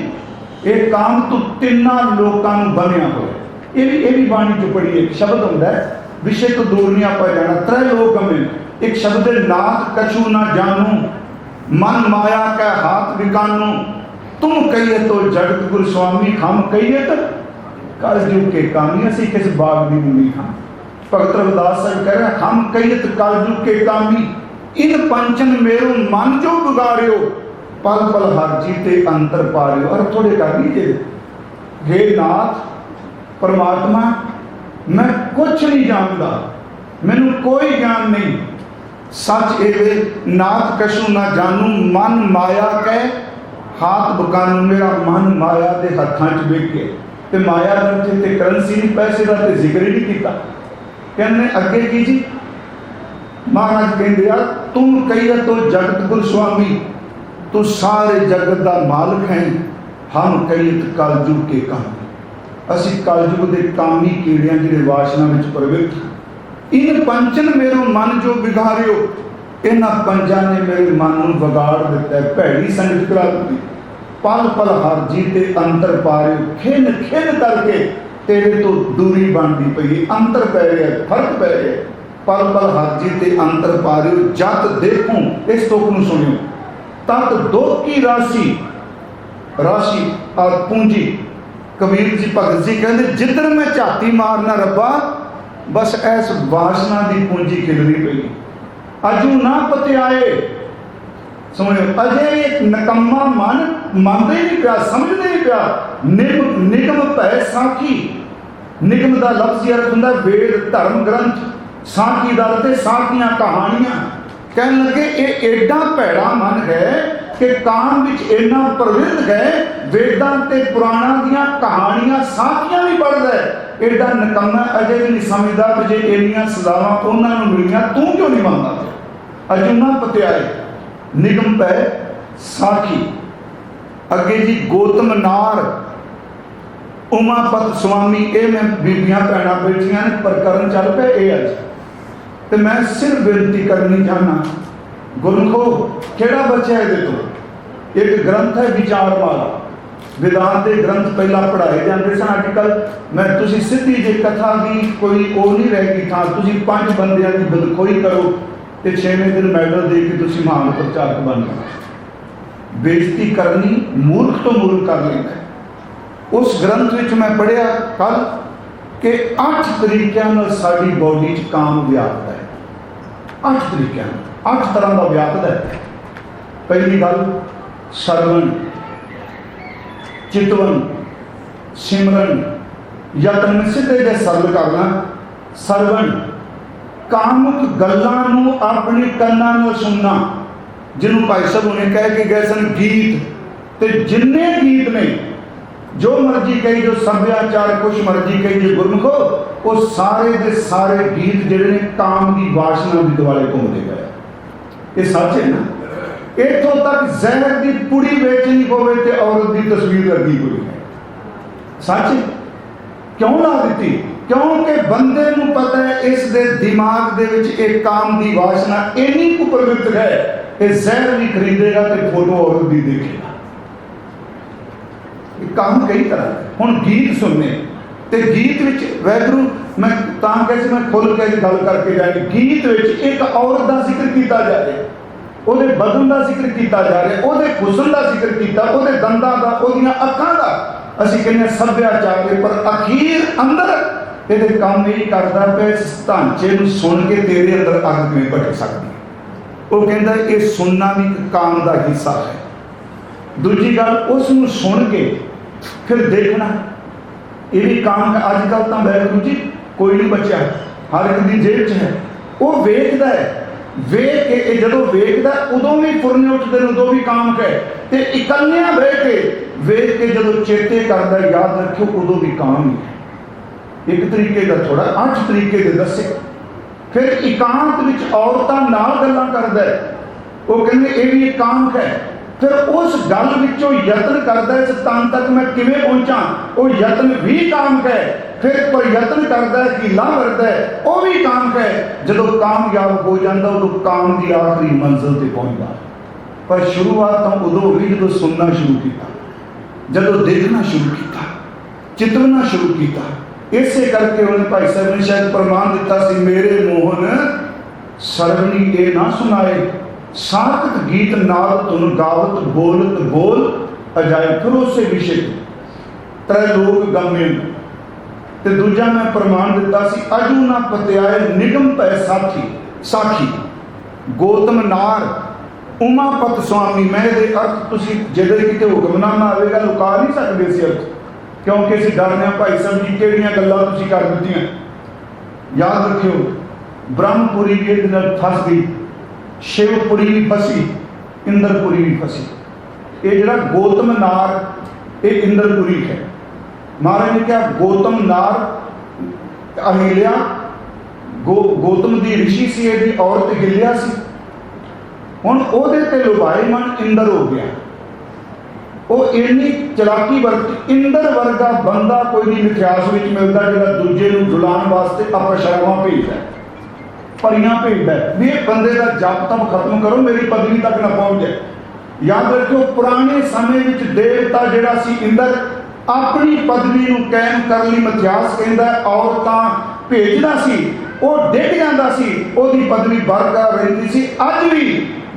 ये काम तो तिना लोकां नूं बनिया होया। ये भी बाणी चो पढ़ी एक शब्द हुंदा है, विषय तो दूर नहीं आप जाना। त्रैलोक गम्यन एक शब्द है, नाथ कछु ना जानू मन माया का हाथ विकानू, तुम कहिए तो जगत गुरु स्वामी, हम कहिए तो कलयुग के कामी। असी किस बाग की मुनी हाँ। भगत रविदास साहब कह रहे हम कहिए तो कलयुग के कामी, इन पंचन मेरो मन जो बिगाड़ियो, पल पल हर जीते अंतर पारियो। और थोड़े कर लीजिए, हे नाथ परमात्मा मैं कुछ नहीं जानता, मैनू कोई ज्ञान नहीं। सच एवे नाथ कछु ना जानू मन माया के हाथ बकानू। मेरा मन माया के हथां च वेखे ते माया ते करंसी नहीं, पैसे का तो जिक्र ही नहीं किया। कहने अगे की जी महाराज कहते यार तुम कहिए तो जगत गुरु स्वामी, तू सारे जगत का मालिक है, हम कहिए तो कलयुग के कामी। असी कलयुग के कामी कीड़ियां जिहड़े वासना में प्रवृत्त। इन पंचन मेरो मन जो बिगाड़ियो, इन्हां पंजां ने मेरे मन को बिगाड़ दिता है, भैड़ी संगत करा दी। पल पल हर जीते अंतर पारियो, खिन खिन करके तेरे तो दूरी बनती पई, अंतर पै रहा, फर्क पै रहा। पल पल हर जीते अंतर पारियो, जत देखूं इस तुक नूं सुनियो, तत दो की राशि राशि और पूंजी। कबीर जी भगत जी कहते जिधर मैं झाती मारना रब्बा बस इस वासना की पूंजी खिलरी पई। अजू ना पतियाए, समझो अजे एक नकम्मा मन मानते ही नहीं पिया, समझते नहीं पिया। निगम भै साखी, निगम का लफ्ज़ अर्थ होंदा वेद धर्म ग्रंथ, साखी का अर्थ साखियां कहानियां। कह लगे ये एडा भैड़ा मन है कि काम विच इन्ना प्रवृत्त है, वेदां ते पुराणां दियां कहानियां साखियां भी पढ़दा है। एडा नकम्मा अजे भी नहीं समझदा कि जे इन्नियां सजावां उन्हां नूं मिलियां तू क्यों नहीं मनदा। अजूना पतियाए निगम पै साखी। अगे जी गौतम नार, उमापत स्वामी, ये मैं बीबियां भैणां बैठियां ने प्रकरण चल पे ये अज तो मैं सिर्फ बेनती करनी चाहना, गुरमुखो केड़ा बचा ये तो। एक ग्रंथ है विचारमाला, वेदांत के ग्रंथ पहला पढ़ाए जाते सन। अजकल मैं तुसी सीधी जे कथा की कोई वो नहीं रह गई था, तुसी 5 बंदियां की बदखोई करो तो 6वें दिन मैडल दे के तुसी महान प्रचारक बन जाओ। बेइज्जती करनी मूर्ख तो मूर्ख कर लेता है। उस ग्रंथ में मैं पढ़िया कल कि 8 तरीकों साड़ी बॉडी च काम व्यापदा है। 8 तरीकों, 8 तरह का व्यापदा है। पहली गल सरवण, चितवन, सिमरन, यतन। सीधे जे सरल करना सरवण, कामुक गल्लां नूं अपने कन्नां नाल सुनना, जिन्होंने भाई साहब ने कह के गए सन गीत, तो जिन्ने गीत ने जो मर्जी कही, जो सभ्याचार कुछ मर्जी कही, जो गुरमुखो वो सारे के सारे गीत जिहड़े ने काम की वासना के दुआले घूमते गए। ये सच है ना। इतों तक जहर की पुड़ी बेचनी होवे ते औरत की तस्वीर लगी हुई है। सच क्यों ला दी? क्योंकि बंदे नूं पता है इस दे दिमाग दे विच एक काम की वासना इन्नी को प्रवृत्त है कि जहर भी खरीदेगा तो फोटो औरत भी देखेगा। काम कई तरह। हुण गीत सुनने ते गीत विच वैगुरू मैं तां कैसे मैं खुल के गल करके जाए, गीत विच एक औरत का जिक्र किया जा रहा, ਉਹਦੇ बदन का जिक्र किया जा रहा, ਉਹਦੇ हुस्न का जिक्र किया, ਉਹਦੇ दंदां का, ਉਹਦੀਆਂ ਅੱਖਾਂ ਦਾ। ਅਸੀਂ ਕਹਿੰਦੇ ਸੱਭਿਆਚਾਰ ਦੇ ਪਰ ਅਖੀਰ ਅੰਦਰ ਇਹਦੇ ਕੰਮ ਨਹੀਂ ਕਰਦਾ ਪਿਆ। ਇਸ ਢਾਂਚੇ ਨੂੰ ਸੁਣ ਕੇ ਤੇਰੇ ਅੰਦਰ ਅੱਗ ਕਿਵੇਂ ਭੜਕ ਸਕਦੀ। ਉਹ ਕਹਿੰਦਾ ਇਹ ਸੁਣਨਾ ਵੀ ਇੱਕ ਕਾਮ ਦਾ ਹਿੱਸਾ ਹੈ। ਦੂਜੀ ਗੱਲ ਉਸ ਨੂੰ ਸੁਣ ਕੇ ਫਿਰ ਦੇਖਣਾ ਇਹ ਵੀ काम है। अजकल तो वाहिगुरू जी कोई नहीं बचा, हर एक की जेब च है। वो वेखदा है, वेख के जो वेखदा उदों भी फुरने उठते उदों भी काम है। तो इकल्लियां बह के वेख के जो चेते करता याद रखियो उदों भी काम ही है। एक तरीके का थोड़ा 8 तरीके दे दसे। फिर एकांत विच औरतां नाल गल्लां करदा है, वो कहंदे ये भी एक काम है। फिर उस गल विचों यत्न करता है इस तन तक मैं किवें पहुंचा, वो यत्न भी काम है। फिर प्रयत्न करता है, हीला करता है, वो भी काम है। जो कामयाब हो जाता उदों काम की आखिरी मंजिल पर पहुंचता। पर शुरुआत तो उदों भी जो सुनना शुरू किया, जो देखना शुरू किया, चितवना शुरू किया। इसे करके उन्हें भाई साहब ने शायद प्रमाण दिता सी, मेरे मोहन सरवणी ये ना सुनाए, सार्थक गीत नाल तुन गावत बोलत बोल अजाए। फिर उस विषय त्रै लोग गमे। तो दूजा मैं प्रमाण दिता सी, अजू ना पतियाए निगम पै साखी। साखी गौतम नार, उमापत स्वामी। मैं ये अर्थ तुसी जदे किते हुक्मनामा आवेगा लुका नहीं सकते इस अर्थ, क्योंकि असीं डरने भाई साहब जी किहड़ियां गल्लां तुसी कर दित्तियां। याद रखियो ब्रह्मपुरी भी इहदे नाल फस गई, शिवपुरी भी फसी, इंद्रपुरी भी फसी। ये जिहड़ा गौतम नार ये इंद्रपुरी है। महाराज ने कहा गौतम नार अहिल्या गौतम की ऋषि सी, यदि औरत हिल्या सी। हुण ओहदे ते लुभाए मन इंद्र हो गया। वो इन्नी चलाकी वरती। इंद्र वर्गा बंदा कोई नहीं इतिहास में मिलता जिहड़ा दूजे नूं डुलाउण वास्ते अपशरावां भेजदा है, परियां भेजदा है भी बंदे का जप तप खत्म करो, मेरी पदवी तक ना पहुंच जाए। याद रखियो पुराने समय विच देवता जिहड़ा सी इंद्र अपनी पदवी नूं कायम करने लई इतिहास कहंदा औरतां भेजदा सी, वो डिग जांदा सी, ओहदी पदवी बरकरार रहिंदी सी। अज भी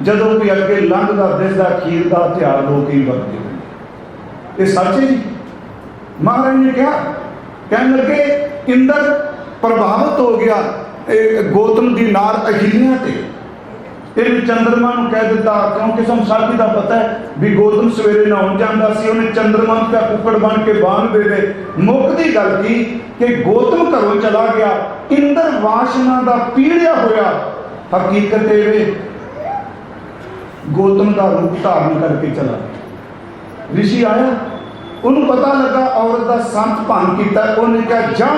जदों कोई अगे लंघदा दिसदा खीर दा त्याग लोक ही वरतदे। ये सच है जी। महाराज ने कहा कहने लगे इंद्र प्रभावित हो गया गौतम की नार अहिल्या ते। ਇਹਨੇ ਚੰਦਰਮਾ ਨੂੰ ਕਹਿ ਦਿੱਤਾ, ਕਿਉਂਕਿ ਸਾਨੂੰ ਸਾਡੀ ਦਾ ਪਤਾ ਹੈ ਵੀ ਗੌਤਮ ਸਵੇਰੇ ਨਹਾਉਣ ਜਾਂਦਾ ਸੀ, ਉਹਨੇ ਚੰਦਰਮਾ ਨੂੰ ਕਿਹਾ ਕੁੱਕੜ ਬਣ ਕੇ ਬਾਣ ਦੇ ਦੇ। ਮੁੱਕਦੀ ਗੱਲ ਕੀ ਕਿ ਗੌਤਮ ਘਰੋਂ ਚਲਾ ਗਿਆ, ਇੰਦਰ ਵਾਸ਼ਨਾ ਦਾ ਪੀੜਿਆ ਹੋਇਆ। ਹਕੀਕਤ ਇਹ ਵੇ ਗੌਤਮ ਦਾ ਰੂਪ ਧਾਰਨ ਕਰਕੇ ਚਲਾ ਗਿਆ। ਰਿਸ਼ੀ ਆਇਆ, ਉਹਨੂੰ ਪਤਾ ਲੱਗਾ ਔਰਤ ਦਾ ਸੰਤ ਭੰਗ ਕੀਤਾ। ਉਹਨੇ ਕਿਹਾ ਜਾ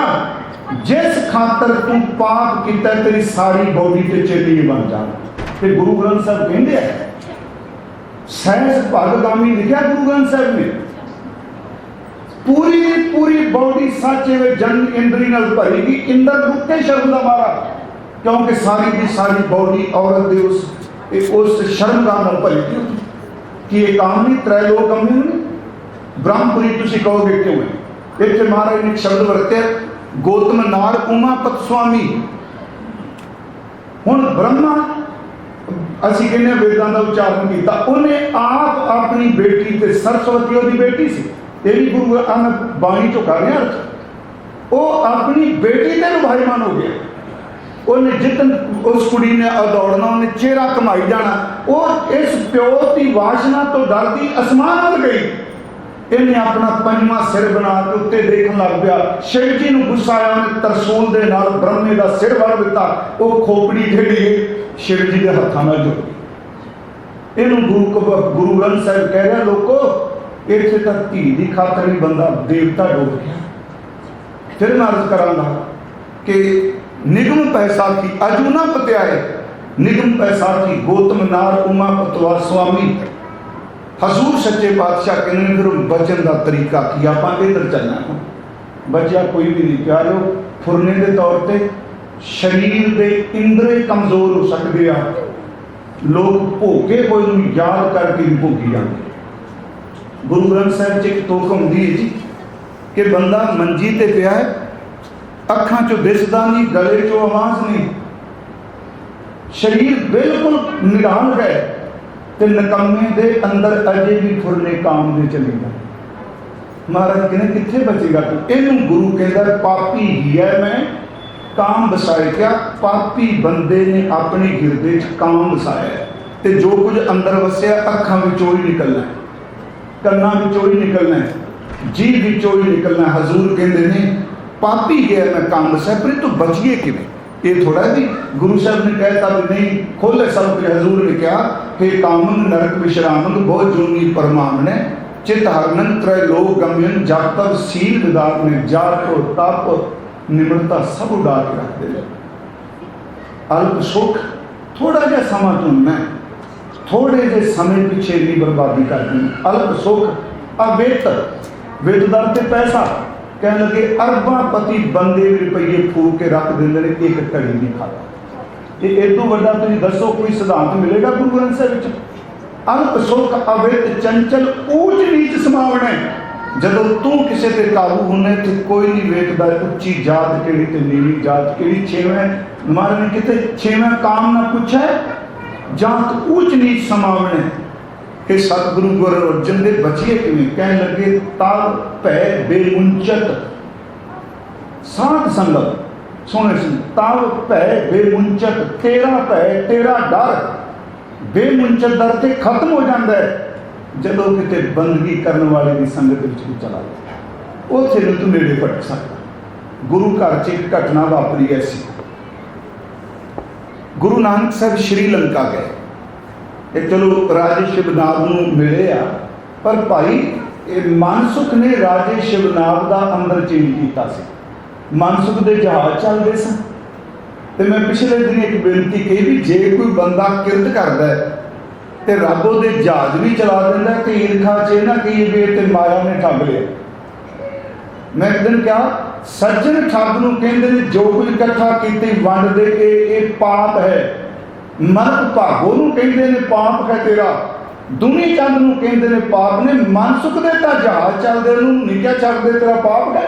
ਜਿਸ ਖਾਤਰ ਤੂੰ ਪਾਪ ਕੀਤਾ ਤੇਰੀ ਸਾਰੀ ਬੋਡੀ ਤੇ ਚੇਲੀ ਬਣ ਜਾ। ਤੇ ਗੁਰੂ ਗ੍ਰੰਥ ਸਾਹਿਬ ਕਹਿੰਦੇ ਆ, ਸਹਿਜ ਭਗਗਾਮੀ ਲਿਖਿਆ ਗੁਰੂ ਗ੍ਰੰਥ ਸਾਹਿਬ ਨੇ, पूरी पूरी बॉडी साचे में जन इंद्री नल भरेगी, इंद्र रुके शर्म का मारा, क्योंकि सारी की सारी बॉडी औरत दे उस शर्म का नल भरी कि ये काम नहीं त्रैलोक अमीन ब्रह्मपुरी तुम कहोगे क्यों है। इतने महाराज ने शब्द वरते गौतम नार उमापत स्वामी। हुण ब्रह्मा असी कहने वेदां का उच्चारण किया, उन्हें आप अपनी बेटी ते सरस्वती उसकी बेटी सी, ये भी गुरु बाणी चो कर रहे अर्थ, वो अपनी बेटी ते भाईमान हो गया। उन्हें जितन उस कुड़ी ने दौड़ना, उन्हें चेहरा कमाई जाना, वो इस प्यो की वासना तो डरती आसमान वल गई। इन्हें अपना पंजवा सिर बना के उत्ते देखने लग गया। शिव जी को गुस्सा आया, उन्हें तरसूल के नाल ब्रह्मे का सिर वड़ दिता। वो खोपड़ी जी शिव जी के हाथों में जुड़। इनू गुरु ग्रंथ साहिब कह रहा लोगों इतने तक धी की खातर ही बंदा देवता डूब गया। फिर मैं अर्ज करांगा कि निगम पैसाखी अजूना पत्याए, निगम पैसाखी गौतम नार उमा पतवा स्वामी। हजूर सच्चे पातशाह कहने फिर बचन का तरीका की आप इधर चलना। बचा कोई भी नहीं प्यारो, फुरने के तौर पर शरीर के इंद्रे कमजोर हो सकते हैं, लोग भोगे कोई याद करके भोगी जाते। गुरु ग्रंथ साहिब च एक तोख होंदी है जी कि बंदा मंजी ते पिया है, अखां चो दिसदा नहीं, गले चो आवाज़ नहीं, शरीर बिल्कुल निराल है, ते नकम्मे दे अंदर अजे भी फुरने काम दे चले गए। महाराज कहने कित्थे बचेगा तू। इनू गुरु कहता पापी ही है मैं, काम बसाए। क्या पापी बंदे ने अपने गिरदे च काम बसाया है, ते जो कुछ अंदर वसिया अखां विचों ही निकलना है, कन्ना विचों ही निकलना है, जीभ विचों ही निकलना है। हजूर कहते हैं पापी गया मैं काम बसाया, पर तू बचिए किवें। ये थोड़ा भी गुरु साहब ने कहता भी नहीं खोले सब कुछ। हजूर ने कहा हे कामन नरक विश्रामन बहुत जोनी परमामने चित हरनन त्रय लोक गम्यन जब तब सील विदार ने जात और तप निम्रता सब उड़ा के रख दे। अल्प सुख थोड़ा जहा समा चुनना, थोड़े जे समय पिछे नहीं बर्बादी करनी। अल्प सुख अवेत वेतदार ते पैसा कहने लगे अरबापति बंदे रुपये फूक के रख देंगे एक घड़ी नहीं खाता। ये इदों वड्डा तुसीं दसो कोई सिद्धांत मिलेगा गुरु ग्रंथ साहिब विच। अल्प सुख अवेत चंचल ऊच नीच समावना है। जदों तू किसी ते काबू होने तो कोई नहीं वेखदा उच्ची जात केड़ी ते नीवी जात केड़ी। छेवें महाराज ने किते छेवें काम ना पूछा जात ऊच नीच समावने कि सतगुरु गुरु अर्जन दे बचिए किवें। कहने लगे ताल भै बेमुंचत साध संगत सोने से ताल भै बेमुंचत तेरा भै तेरा डर बेमुंचत डर ते खत्म हो जाता है जदों किते बंदगी करने वाले की संगत में चला जाए। उत्थे नहीं तू नेड़े भटक सकता। गुरु घर च एक घटना वापरी ऐसी। गुरु नानक साहब श्रीलंका गए, ये चलो राजे शिवनाथ नूं मिले आ, पर भाई मनसुख ने राजे शिवनाथ का अंदर चेंज किया। मनसुख के जहाज चलते सन, तो मैं पिछले दिन एक बेनती कही भी जे कोई बंदा किरत करता है तो रब उहदे जहाज भी चला देंदा है, तो ईरखा च ना कही भी ते माया ने ठग लिया। मैं एक दिन क्या सज्जन ठग नूं कहंदे ने जो कुछ इकट्ठा कीती वंड दे के ये पाप है। मरद भागो नूं कहंदे ने पाप है तेरा, दुनी चंद नूं कहंदे ने पाप ने। मनसुख दे तां जहाज चलदे नूं नहीं क्या छड्डदे तेरा पाप है।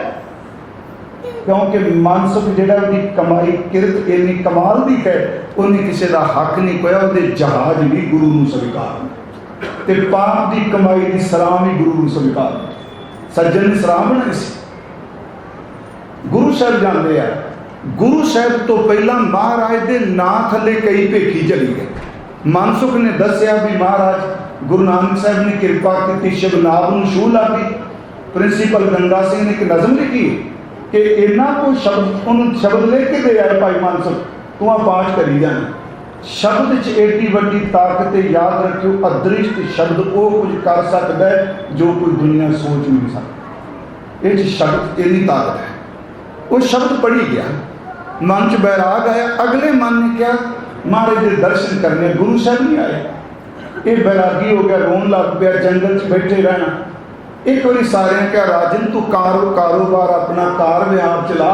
क्योंकि मनसुख जिहड़ा उहदी कमाई किरत इन्नी कमाल दी है उन्हें किसी का हक नहीं कोया, उहदे जहाज भी गुरु नूं स्वीकार ते पाप की कमाई की सलाम भी गुरु नूं स्वीकार। सज्जन ने सलाम बनाई सी। गुरु साहब जाते हैं गुरु साहब तो पहला महाराज के नां थले कई भेखी चली गए। मानसुख ने दसिया भी महाराज गुरु नानक साहब ने कृपा की, शबनाब नूं छूह ला गई। प्रिंसीपल गंगा सिंह ने एक नज़म लिखी कि इन्ना को शब्द उन्होंने शब्द लेके दे आए भाई मानसुख, तू आ पाठ करी जाना। शब्द च एडी वड्डी ताकत है, याद रखियो अदृष्ट शब्द वो कुछ कर सकता है जो कोई दुनिया सोच नहीं सकती। ये शब्द इतनी ताकत है। वो शब्द पढ़ी गया, मन च बैराग आया। अगले मन ने क्या, महाराज के दर्शन करने, गुरु साहब नहीं आए। ये बैरागी हो गया, रोन लग गया, जंगल च बैठे रहना। एक बार सारे ने कहा राजन तू कारोबार अपना कार व्याप चला,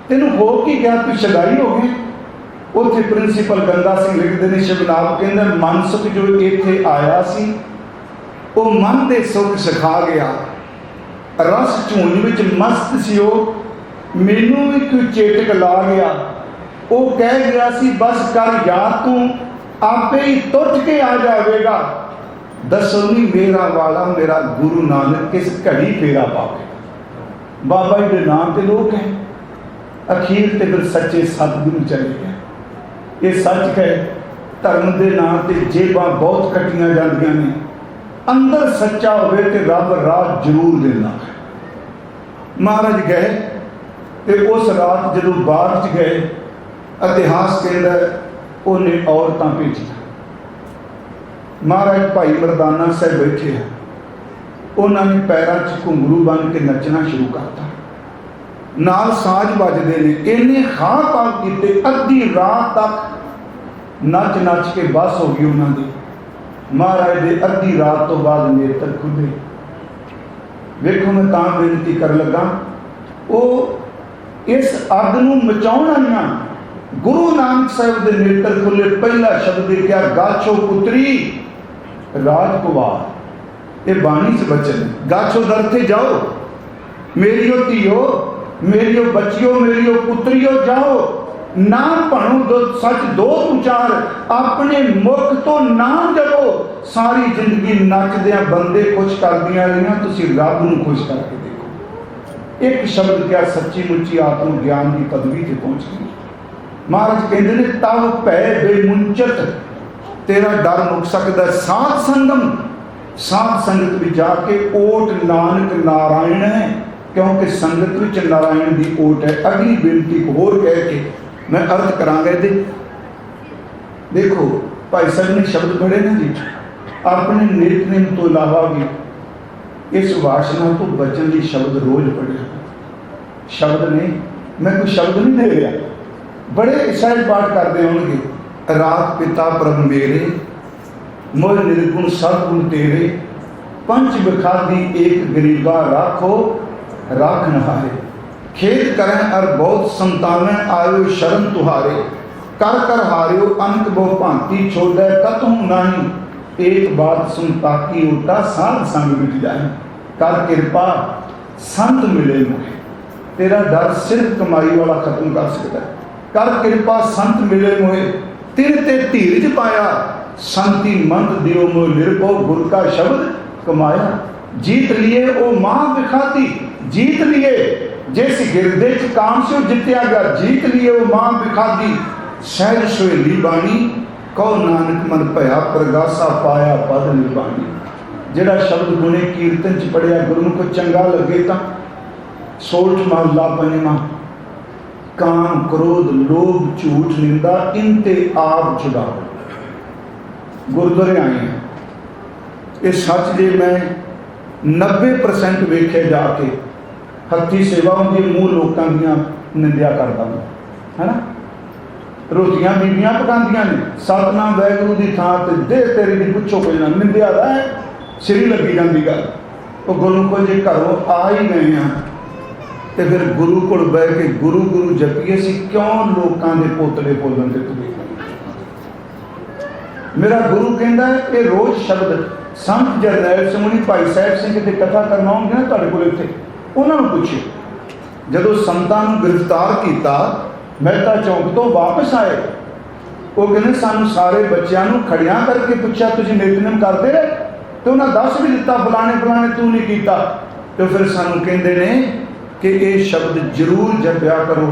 तेन हो की गया, तू शदाई हो गई। उत्थे प्रिंसीपल गंगा सिंह लिखते हैं शबनाब कहते मनसुख जो इत्थे आया सी वो मन के सुख सिखा गया, रस झूंझ विच मस्त सी, मैनू भी कोई चेटक ला गया। वो कह गया सी बस कर यार तू आपे ही टुट के आ जाएगा। दसो नहीं मेरा वाला मेरा गुरु नानक किस घड़ी फेरा पावे। बाबा जी के नाम के लोग हैं। अखीर ते फिर सच्चे सतगुरु चले गए। ये सच है, धर्म के नाम से जेबां बहुत कटियां जांदियां ने, अंदर सच्चा होवे ते रब राह जरूर देना है। महाराज गए ते उस रात जो बाहर च गए, इतिहास कहता है उन्हें औरतां भेजियां। महाराज भाई मरदाना साहब बैठे हैं, उन्होंने पैरों च घुंघरू बन के नचना शुरू करता, नाल साज बजते ने। इन्ने खां पाल किते, अद्धी रात तक नच नच के बस हो गई उन्होंने। महाराज के अद्धी रात तो बाद नेत्र खुले। वेखो मैं तां बेनती कर लगा, वो इस अग नूं मचाउण आईआं। गुरु नानक साहब के नेत्र खुले। पहला शब्द क्या, गाछो पुत्री राजकुमार। ये बाणी से बचन, गाछो दर थे जाओ, मेरियो धीओ, मेरियो बच्चियो, मेरियो पुत्रियो जाओ, ना भणो दो सच दो उचार, अपने मुख तो ना जपो। सारी जिंदगी नचदियां बंदे खुश करदियां रहियां, तुसीं रब नूं खुश करके देखो। एक शब्द क्या, सच्ची मुच्ची आत्म ज्ञान की पदवी ते पहुंच गई। महाराज कहते ने तब भै बेमुंचत तेरा डर मुक सकता। साध संगम, साध संगत में जाके ओट नानक नारायण है, क्योंकि संगत विच नारायण की ओट है। अगली बेनती को होर कह के मैं अर्थ करांगा। देखो भाई साहब ने शब्द पढ़े ना जी, अपने नितनेम तो इलावा भी इस वासना तो बचन की शब्द रोज पढ़े। शब्द नहीं, मैं कोई शब्द नहीं दे रहा, बड़े सहज पाठ करते होंगे। रात पिता प्रभ मेरे, मोह निर्गुण सब गुण तेरे, पंच बिखादी एक गरीबा राखो राख नहारे। खेत करें और बहुत संतान आयो शरण तुहारे, कर कर हारियो अंत बहु भांति छोड़े कतहु नहीं। एक बात सुन ताकि उल्टा साध संग मिट जाए, कर कृपा संत मिले मुझे। तेरा डर सिर्फ कमाई वाला खत्म कर सकता है। कर कृपा संत मिले मोहे, तेरे ते धीरज पाया, संति मंत दियो मोह निर्भो, गुर का शब्द कमाया। जीत लिए ओ मां बिखाती, जीत लिए जिस गिरदे च काम से जितया गया, जीत लिए वो मां बिखादी। सहज सुहेली बाणी, कहो नानक मन भया, प्रगासा पाया पद निर्बाणी। जिहड़ा शब्द गुणे कीर्तन च पढ़िया, गुरु को चंगा लगे तो सोठ महला पंजवां, काम क्रोध लोभ झूठ निंदा इनते आप छुड़ाओ। गुरुद्वारे आए हैं, ये सच जे मैं 90% वेखे जाके हथी सेवा होंगी, मूँह लोगों दियां निंदिया करता हूँ, है ना। रोटियां बीबियां पकांदियां ने, सतनाम वैगुरु की थां ते दे तेरी दी पुछो कोई ना, निंदिया दा सिरी लगी जाती गल। तो गुरु को जे घरों आ ही गए हैं तो फिर गुरु को बह के गुरु गुरु जपीए सी, क्यों लोगों के पोतले बोलन के तुले। मेरा गुरु कहता है कि रोज शब्द संत जरनैल ਸਿੰਘ मुनि भाई साहब सिंह की कथा करना होंगे ना तुहाडे कोल इत्थे, उन्होंने पूछे जदों संतां नूं गिरफ्तार किया, मेहता चौक तो वापस आए, वो कहते सानू सारे बच्चों नूं खड़ियां करके पूछा तुसीं नितनेम करदे रहे, तो उन्हें दस भी दिता फलाने फलाने तू नहीं किया। तो फिर सानू कहते ने कि ये शब्द जरूर जपिया करो,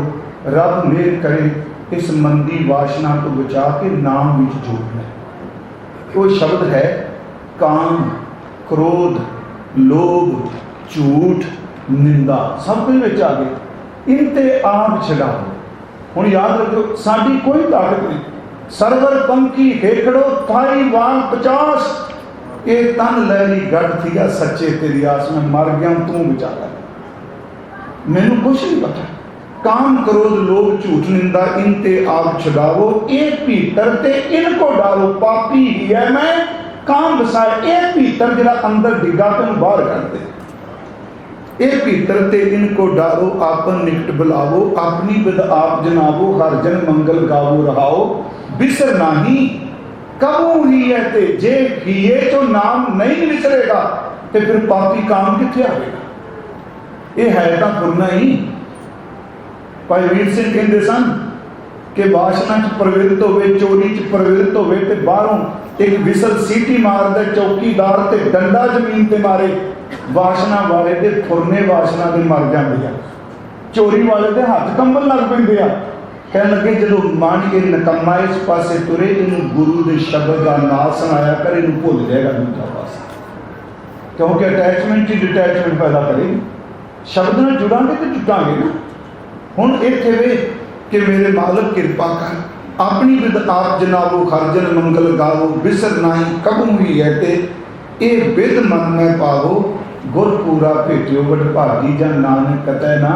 रब मेहर करे इस मंदी वासना को बचा के नाम विच जोड़ना। वो शब्द है काम, क्रोध, लोभ, झूठ, निंदा, सब कुछ विच आ गए। इन ते आप छड़ाओ। हुण याद रखो, साडी कोई ताकत नहीं। सरवर पंखी हेकड़ो थाई वाल 50, ये तन लैली गढ़ थी सच्चे तेरी आस में मर गया तू बचा लै, मैनू कुछ नहीं पता। काम, क्रोध, लोभ, झूठ, निंदा, इन ते आप छुड़ावो, ये भीतर ते इनको डालो, पापी ही है मैं काम बसाए। ये भीतर जरा अंदर डिगा तेन बाहर कर दे। ये भीतर ते इनको डालो, आपन निकट बुलावो, अपनी बिद आप जनावो, हर जन मंगल गावो रहाओ। बिसर नाही कबू ही है ते जे हिए तो नाम नहीं विसरेगा, तो फिर पापी काम किथे आएगा। ये है तो फुरना ही। भाई वीर सिंह कहते सन कि वासना च प्रवृत्त होवे, चोरी च प्रवृत्त होवे ते बाहरों एक विसल सीटी मार दे चौकीदार ते डंडा जमीन ते मारे, वासना वाले दे फुरने वासना दे मर जाते हैं। चोरी वाले दे हाथ कंबन लग पेंदे आ। कह लगे जो मन ये नकम्मा इस पासे तुरे, इन गुरु के शब्द का नाम सुनाया कर, इन भुल जाएगा दूसरा पास, क्योंकि अटैचमेंट ही डिटैचमेंट पैदा करेगी। शब्द में जुड़ांगे तो जुटांगे ना। हुण इत्थे वे कि मेरे मालिक कृपा कर, अपनी बिद आप जनाबो, हर जन मंगल गावो, बिसर नाही कबू ही है ते ये बिद मन में पावो, गुर पूरा भेटियो बड़ भागी, जन नानक कतै ना।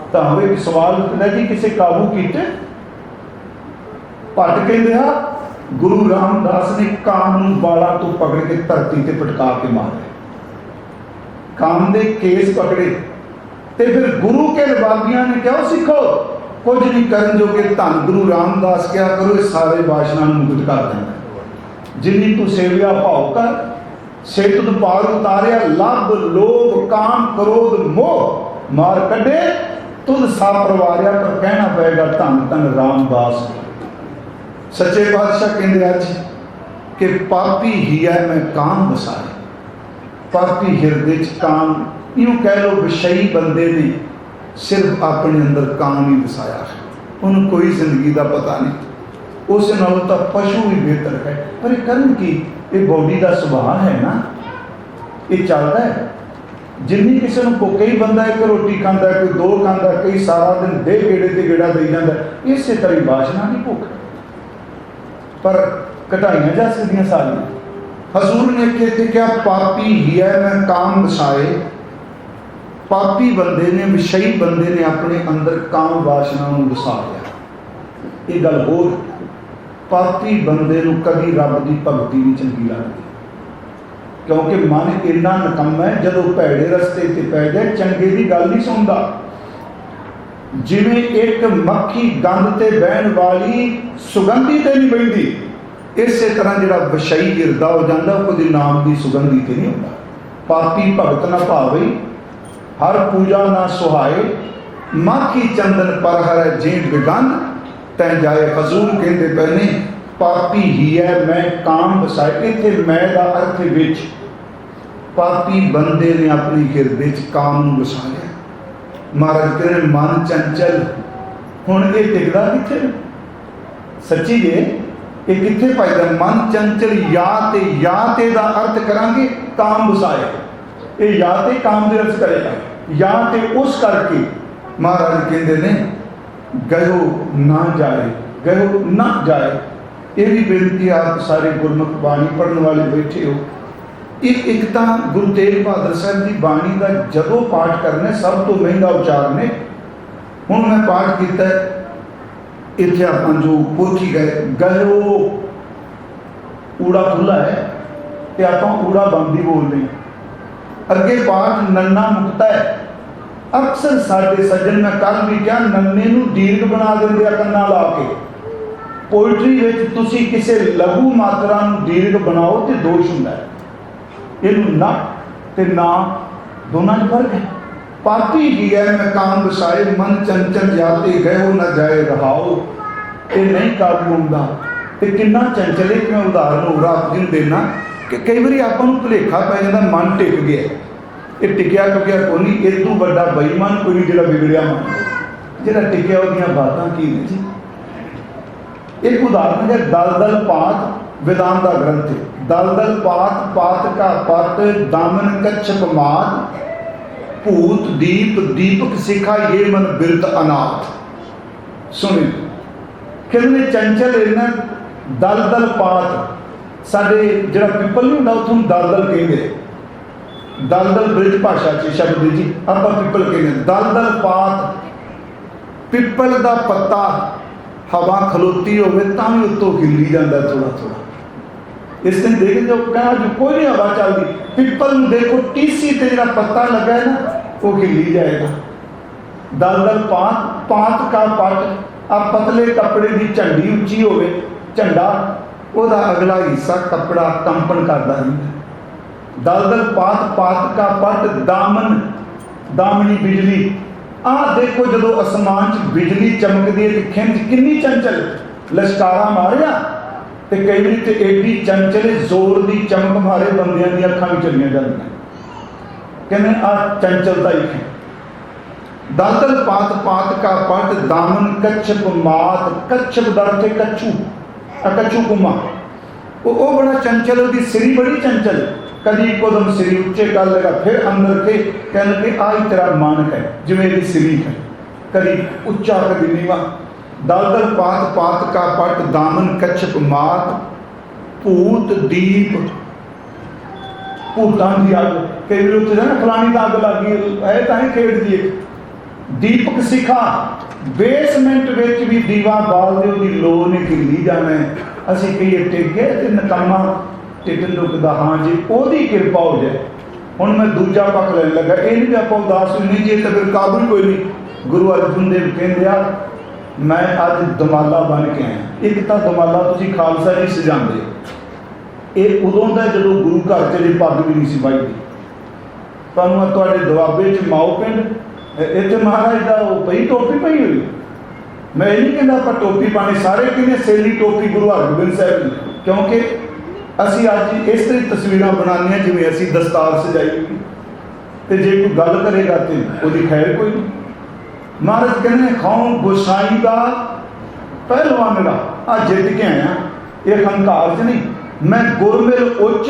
तो एक सवाल उठना जी, किसी काबू किते? भट्ट कहते हैं गुरु रामदास ने काम नूं वाला तो पकड़ के धरती ते पटका के मारे, काम दे केस पकड़े, ते फिर गुरु के रबाबियां ने क्या सीखो, कुछ नहीं करन जो कि धन गुरु रामदास क्या करो, इस सारे वासना मुक्त कर देना। जिन्नी तू सेविया भाव कर, से तुद पार उतारिया, लभ लोभ काम क्रोध मोह मार कढ़े, तुद सा परवारिया। पर कहना पड़ेगा धन धन रामदास। सच्चे बादशाह कहते अज कि पापी ही है मैं काम बसाए। पापी हिरदे च काम, यूं कह लो विषयी बंदे ने सिर्फ अपने अंदर काम ही बसाया है, उन्हें कोई जिंदगी का पता नहीं। उस नालों तो पशु भी बेहतर है। पर ये करन की, ये बॉडी का सुभाव है ना, ये चलता है। जिन्नी किसी को कई बंदा एक रोटी खाता, कोई दो खाता, कई सारा दिन दे गेड़े ते गेड़ा दे जाता, इस तरह वासना की भुख। पर घटाइया जा सकदियां सारियां। हजूर ने कहते क्या पापी ही है मैं काम बसाए। पापी बंदे ने, विषयी बंदे ने अपने अंदर काम वासना वसा लिया। ये गल होर, पापी बंदे नूं कभी रब की भगती नहीं चंगी लगती, क्योंकि मन इन्ना नकम्मा है, जदों भैड़े रस्ते ते पै जाए चंगे की गल नहीं सुनता। जिवें एक मक्खी गंद ते बहन वाली सुगंधी ते नहीं बहिंदी, इस तरह जिहड़ा विषयी हिरदा हो जाता उसके नाम की सुगंधी ते नहीं होता। पापी भगत न भावे, हर पूजा ना सुहाए, माखी चंदन पर हर जे बिगंध तै जाए। हजूर कहते पे ने पापी ही है मैं काम बसाए। इत्थे मैं दा अर्थ विच पापी बंदे ने अपनी हिरदे च काम बसा लिया। महाराज कहते मन चंचल, हुण ये टिकदा किथे? सच्ची जे ये किथे पाईदा? मन चंचल या ते दा अर्थ करांगे काम बसाए, ये या ते काम दे अर्थ करेगा, या ते उस करके महाराज कहते ने गयो ना जाए, गयो ना जाए। ये भी बेनती आप सारे गुरमुख बाणी पढ़ने वाले बैठे हो। एक तो गुरु तेग बहादुर साहब की बाणी का जदों पाठ करने सब तो महंगा उच्चारण है। हुण मैं पाठ किया इत्थे आप जो पोथी गए गयो ऊड़ा खुला है तो आप ऊड़ा बंद ही बोल रहे, अगे पाठ नन्ना मुक्ता है। अक्सर साडे सज्जन मैं कल भी क्या नन्ने नूं दीर्घ बना देंदे आ कन्ना ला के। पोइट्री विच तुसी किसी लघु मात्रा नूं दीर्घ बनाओ तो दोष हुंदा है। इहनूं ना ते ना दोनों में फर्क है। पापी ही है मैं काम बसाए, मन चंचल जाते गयो न जाए रहाओ। ये नहीं काबू होंदा ते किन्ना चंचल है। मैं उदाहरण होर आप जी देना कि कई बार आपां नूं भुलेखा पै जांदा मन टिक गया, ये टिकिया टुकिया कोई नहीं, इदों वड्डा बेईमान कोई नहीं जिहड़ा बिगड़िया मन। ਜਿਹੜਾ ਟਿਕਿਆ ਉਹਦੀਆਂ ਬਾਤਾਂ ਕੀ ਨੇ ਜੀ। एक उदाहरण है दलदल पात वेदांत का ग्रंथ है। दलदल पात पात का पत दामन कच्छप मात भूत दीप दीपक शिखा ये मन बिरत अनाथ। सुनिए कहते चंचल इन्ना दलदल पात साडे जिहड़ा पिपल नहीं हुंदा उत्थों दलदल कहंदे। दलदल ब्रिज भाषा च शब्द जी आपां पिपल कहंदे। दलदल पात पिपल का पत्ता हवा खलोती होवे तां भी उत्तों हिली जाता थोड़ा थोड़ा। इस दिन देख जो कहा जो कोई नहीं हवा चलती पिपल देखो टीसी ते जिहड़ा पत्ता लगा है ना वो हिली जाएगा। दलदल पात पात का पट आ पतले कपड़े की झंडी उच्ची होवे झंडा ओदा अगला हिस्सा कपड़ा कंपन करता है। दलदल पात पात का पट दामन दामनी बिजली आ देखो जो आसमान च बिजली चमकती है खिंच किन्नी चंचल लश्कारा मारिया तो कई बार तो एडी चंचल जोर की चमक मारे बंदियां दी अखां भी चलियां जांदियां कहने आ चंचलता ही है। दलदल पात पात का पट दामन कच्छप मात कच्छप दर्थ है कच्छू कच्छू कुमा वो बड़ा चंचल उसकी सिरी बड़ी चंचल कभी एकदम सिरी उच्चे कर लेगा फिर अंदर के कहने के आई तेरा मन है जिमें सिरी है कभी उच्चा कभी नीवा। दलदल पात पात का पट दामन कच्छप मात भूत दीप भूतां की अग कई बार उत्थे ना फलानी की अग लग गई है तां ही खेड़दी है। दीपक शिखा बेसमेंट विच भी दीवा बाल दे ओदी लो ने हिली जाना है। असीं कई टिक गए ते नकामा टिकन लुकदा हाँ जी ओदी किरपा हो जाए। हुण मैं दूजा पक्ष लैन लगा ये नहीं भी आप उदास नहीं जी तो फिर काबू कोई नहीं। गुरु अर्जुन देव कहते आ मैं अज दमाला बन के आया। एक तो दमाला तुसीं खालसा जी सजाते ये उदों का जो गुरु घर च पग भी नहीं सी पाई तुहानूं तुहाडे दुआबे च माओ पिंड इत्थे महाराज का पई टोपी पई हुई। मैं ये नहीं कहता आप टोपी पानी सारे कहने सैली टोपी गुरु हरगोबिंद साहब की क्योंकि असी अज इस तरह तस्वीर बनाने जिमें असी दस्तार सजाई तो जे कोई गल करेगा तो वो खैर कोई नहीं। महाराज कहने खाओ गोसाई का पहलवान का आ जित के आया ये हंकार च नहीं मैं गुरमिल उच्च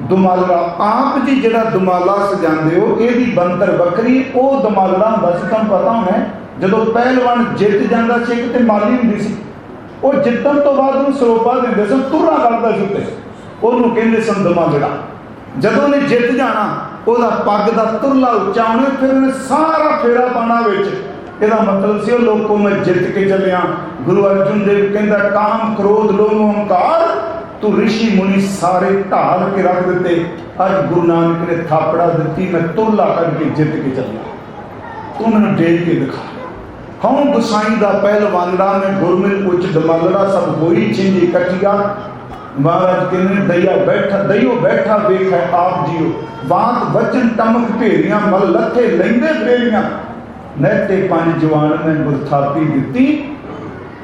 दुमाला आप जी जरा दुमाला सजाते हो ये बनतर बकरी वो दुमाला बस तुम पता होना जो पहलवान जित जाता से तो माली होंगी सी वो जितन तो बाद सरोपा देंगे सन तुरा करता सी उत्ते ਉਹਨੂੰ ਕਹਿੰਦੇ ਸਨ ਦਮਾਲੜਾ। ਜਦੋਂ ਨੇ ਜਿੱਤ ਜਾਣਾ ਉਹਦਾ ਪੱਗ ਦਾ ਤੁਰਲਾ ਉੱਚਾ ਹੋਣਾ ਫਿਰ ਉਹਨੇ ਸਾਰਾ ਫੇਰਾ ਪਾਣਾ ਵਿੱਚ ਇਹਦਾ ਮਤਲਬ ਸੀ ਉਹ ਲੋਕੋਂ ਮੈਂ ਜਿੱਤ ਕੇ ਚੱਲਿਆ। ਗੁਰੂ ਅਰਜਨ ਦੇਵ ਕਹਿੰਦਾ ਕਾਮ ਕ੍ਰੋਧ ਲੋਭ ਹੰਕਾਰ ਤੂੰ ਰਿਸ਼ੀ ਮੁਨੀ ਸਾਰੇ ਢਾਲ ਕੇ ਰੱਖ ਦਿੱਤੇ ਅੱਜ ਗੁਰੂ ਨਾਨਕ ਨੇ ਥਾਪੜਾ ਦਿੱਤੀ ਮੈਂ ਤੁਰਲਾ ਕੱਢ ਕੇ ਜਿੱਤ ਕੇ ਚੱਲਿਆ ਤੂੰ ਮੈਨੂੰ ਡੇਗ ਕੇ ਦਿਖਾ। ਹਉ ਗੁਸਾਈ ਦਾ ਪਹਿਲਵਾਨੜਾ ਮੈਂ ਗੁਰਮਿਲ ਉੱਚ ਦਮਾਲੜਾ ਸਭ ਹੋਈ ਛਿੰਜੀ ਕੱਟੀਆ। महाराज कहने दइयो बैठा वेख है आप जियो बात वचन टमक भेरियां मल लथे लेंदे फेरियां नहते पंज जवान मैं गुरथापी दिती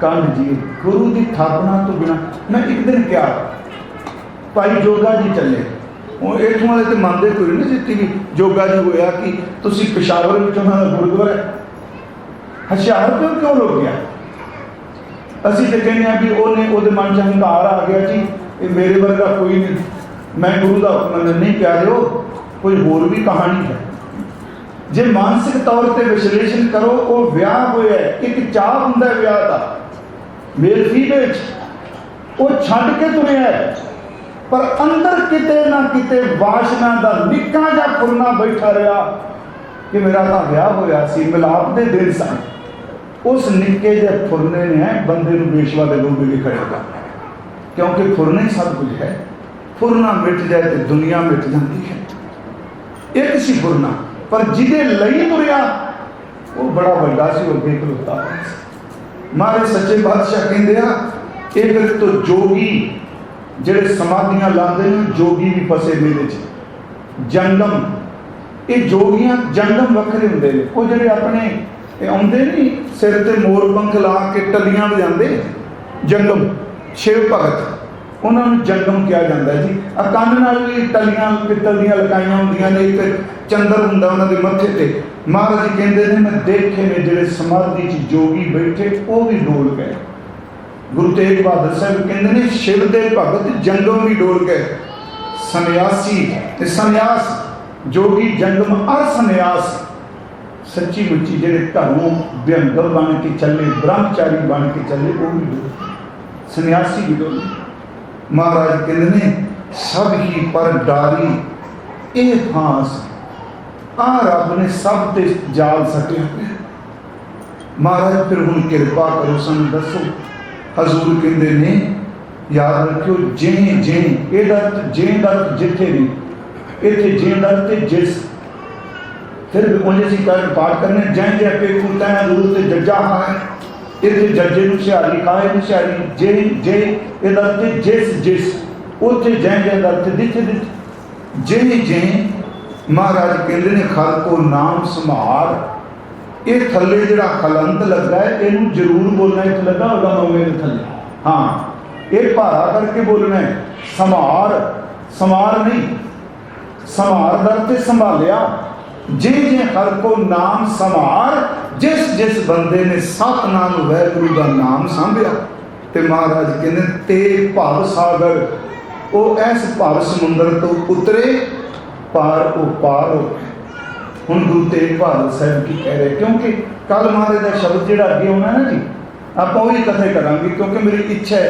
कंध जी। गुरु की थापना तो बिना मैं एक दिन क्या भाई जोगा जी चले हूँ इतों वाले तो मनते कोई नहीं जितनी भी जोगा जी होया कि तुसी पेशावर में गुरुद्वारा हुशियारपुर क्यों रुक गया। असी तो कहने भी उन्हें वो मन च हंकार आ गया जी ये मेरे वर्गा कोई नहीं मैं गुरु का हुक्म नहीं प्यारे हो कोई होर भी कहानी है। जे मानसिक तौर पर विश्लेषण करो वो विआह होया एक चाह हुंदा विआह का मेल फीमेल वो छड्ड के तुरिया है पर अंदर किते ना किते वासना का निक्का जा फुरना बैठा रहा कि मेरा तो विआह होया सी मिलाप के दिन सन। उस निक्के जे फुरने ने बंदे नूं बेशवा दे लोग भी खड़ेगा क्योंकि फुरना ही सब कुछ है। फुरना मिट जाए तो दुनिया मिट जाती है। एक सी फुरना पर जिदे लई तुरिया वो बड़ा बड़ा सी अगे खलोता। महाराज सच्चे बादशाह कहते हैं ये फिर तो जोगी जेडे समाधियां लाते हैं जोगी भी फसे मेरे जंगम ये जोगियां जंगम वखरे होंगे वो जेडे अपने आते नहीं सिर ते मोर पंख ला के टलियां बजाते जंगम शिव भगत उन्होंने जंगम कहा जाता है जी। कंन नाल भी टलियां पित्तल दियां लकाइयां होंदियां ने, एक चंदर हुंदा उन्हां दे मत्थे ते। महाराज जी कहते हैं मैं देखे ने जिहड़े समाधि च जोगी बैठे वो भी डोल गए। गुरु तेग बहादुर साहब कहते हैं शिव दे भगत जंगम भी डोल गए। सन्यासी ते सन्यास जोगी जंगम और सन्यास सच्ची मुच्ची जेडे घरों व्यंग बन के चले, ब्रह्मचारी बन के चले, वो भी डोले, सन्यासी भी डोले। महाराज कहते हैं सब ही पर डारी ये फांस आ रब ने सब ते जाल सटिया। महाराज फिर हुण कृपा करो सन दसो। हजूर कहते ने याद रखियो जे जे ये दर्द जे दर्द जिथे भी इतने जे दर्द जिस फिर उन्हें असीं पाठ करने जै जै पे कुत्ता दूर से जज्जा है इतने जज्जे नूं सिहारी खाए नूं सिहारी जे जे ये दर्द जिस जिस उत्थे जै जै दर्द दिथे दिथे जे जे। महाराज कहते ने खल को नाम संभार। ये थले जिहड़ा खलंत लगा है इनू जरूर बोलना, इत्थे लगा होगा मौमे के थले, हाँ ये भारा करके बोलना है। संभार संभार नहीं, संभार दर ते संभालिया जे जे हर को नाम संभार। जिस जिस बंदे ने सतनाम वाहिगुरू का नाम सांभिया ते महाराज कहते ते भव सागर वो इस भव समुंदर तो उतरे पार वो पार हो। हुण गुरु तेग बहादुर साहब की कह रहे, क्योंकि कल महाराज का शब्द जिहड़ा अगे होना ना जी आप वही कथा करांगे, क्योंकि मेरी इच्छा है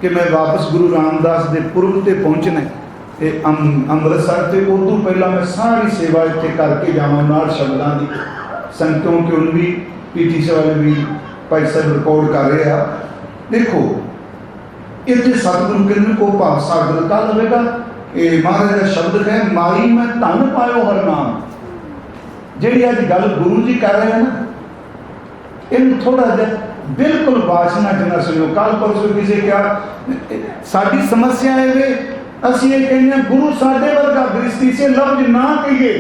कि मैं वापस गुरु रामदास के पुरब से पहुँचना है अमृतसर से। उस तो पहला मैं सारी सेवा इतने करके जावां नाल शब्दों की संगतों के उन भी पीटी वाले भी भाई साहब रिकॉर्ड कर रहे हैं। देखो इतने सतगुरु कहते को भाव सागर का लवेगा। महाराज का शब्द है माई मैं धन पायो हर नाम। जी अज गल गुरु जी कर रहे हैं ना इन थोड़ा जहा बिल्कुल वासना च ना सुनियो। कल परसों किसी क्या साड़ी समस्या है वे असी ये कहने गुरु साडे वर्गा गृहस्थी से लफ्ज ना कहिए,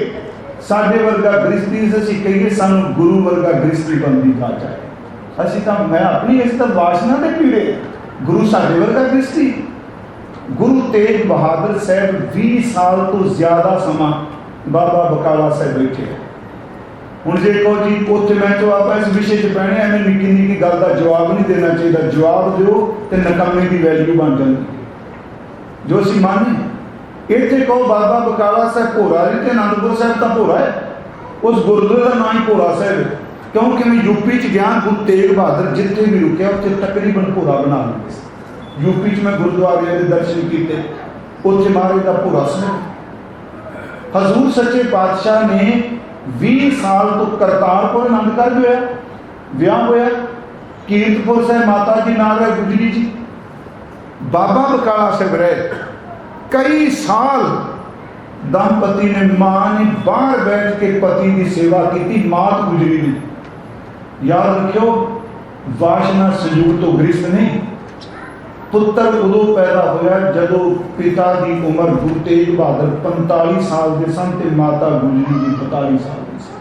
साडे वर्गा गृहस्थी से असी कहिए सानू गुरु वर्गा गृहस्थी बनती जा चाहे। असी तो मैं अपनी इस तो वासना के पीड़े गुरु साडे वर्गा गृहस्थी। गुरु तेग बहादुर साहब 20 साल तो ज्यादा समा बाबा बकाला साहब बैठे। हुण जे कहो जी उत्थे मैं तो आप इस विषय च पैने एवें निक्की निक्की गल का जवाब नहीं देना चाहिए। जवाब दो तो नकामे की वैल्यू बन जाती जो असीं माने। इत्थे कहो बाबा बकाला साहब भोरा है तो आनंदपुर साहब तो भोरा है, उस गुरुद्वारे का नाम ही भोरा साहब है। क्योंकि मैं यूपी च गया गुरु तेग बहादुर जिथे भी रुके उत्थे तकरीबन भोरा बना लेंगे। यूपी च मैं गुरुद्वारे के दर्शन किए उत्थे महाराज का भोरा साहब। हजूर सच्चे पातशाह ने 20 साल तो करतारपुर आनंदगढ़ होया विआह होया, कीरतपुर साहब माता जी नाल है गुजरी जी, बाबा बकाला साहब रहे कई साल। दंपति ने मां ने बाहर बैठ के पति की सेवा की, मात गुजरी ने। याद रखियो वासना संयुक्त तो गृहस्थ नहीं। पुत्र उदों पैदा होया जदों पिता की उम्र गुरु तेग बहादुर 45 साल के सन ते माता गुजरी जी 42 साल के सन।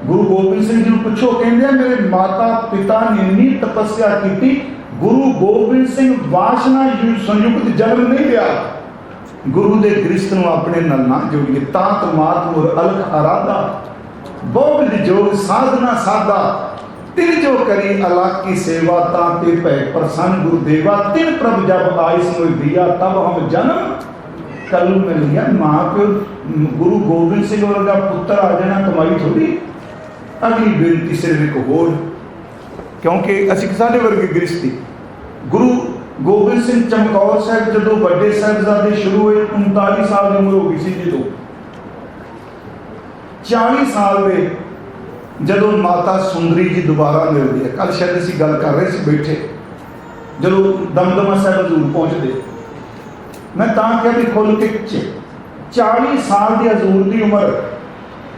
गुरु गोबिंद सिंह जी पूछो कहते मेरे माता पिता ने इन्नी तपस्या की, गुरु गोबिंद सिंह वासना संयुक्त जन्म नहीं लिया। गुरु के गृहस्थ नूं अपने नाल ना जोड़िए। तात मात मुर अलख आराधा बहु जोग साधना साधा तिल जो करी अलाक की सेवा ताते भै प्रसन्न गुरुदेवा तिल प्रभ जब आइस मोय दिया तब हम जन्म कलू में लिया। मां प्यो गुरु गोबिंद सिंह वर्गा पुत्र आ जाना कमाई थोड़ी। अगली बेनती सिर्फ एक होर, क्योंकि असीं साडे वर्गे गृहस्थी गुरु गोबिंद सिंह चमकौर साहब जदों बड़े साहिबजादे शुरू हुए 39 साल की उम्र हो गई सी जो 40 साल में जदों माता सुंदरी जी दोबारा मिलती है। कल शायद असीं गल कर रहे थे बैठे जदों दमदमा साहब हजूर पहुँचते, मैं तां क्या भी खुल के 40 साल की हजूर की उम्र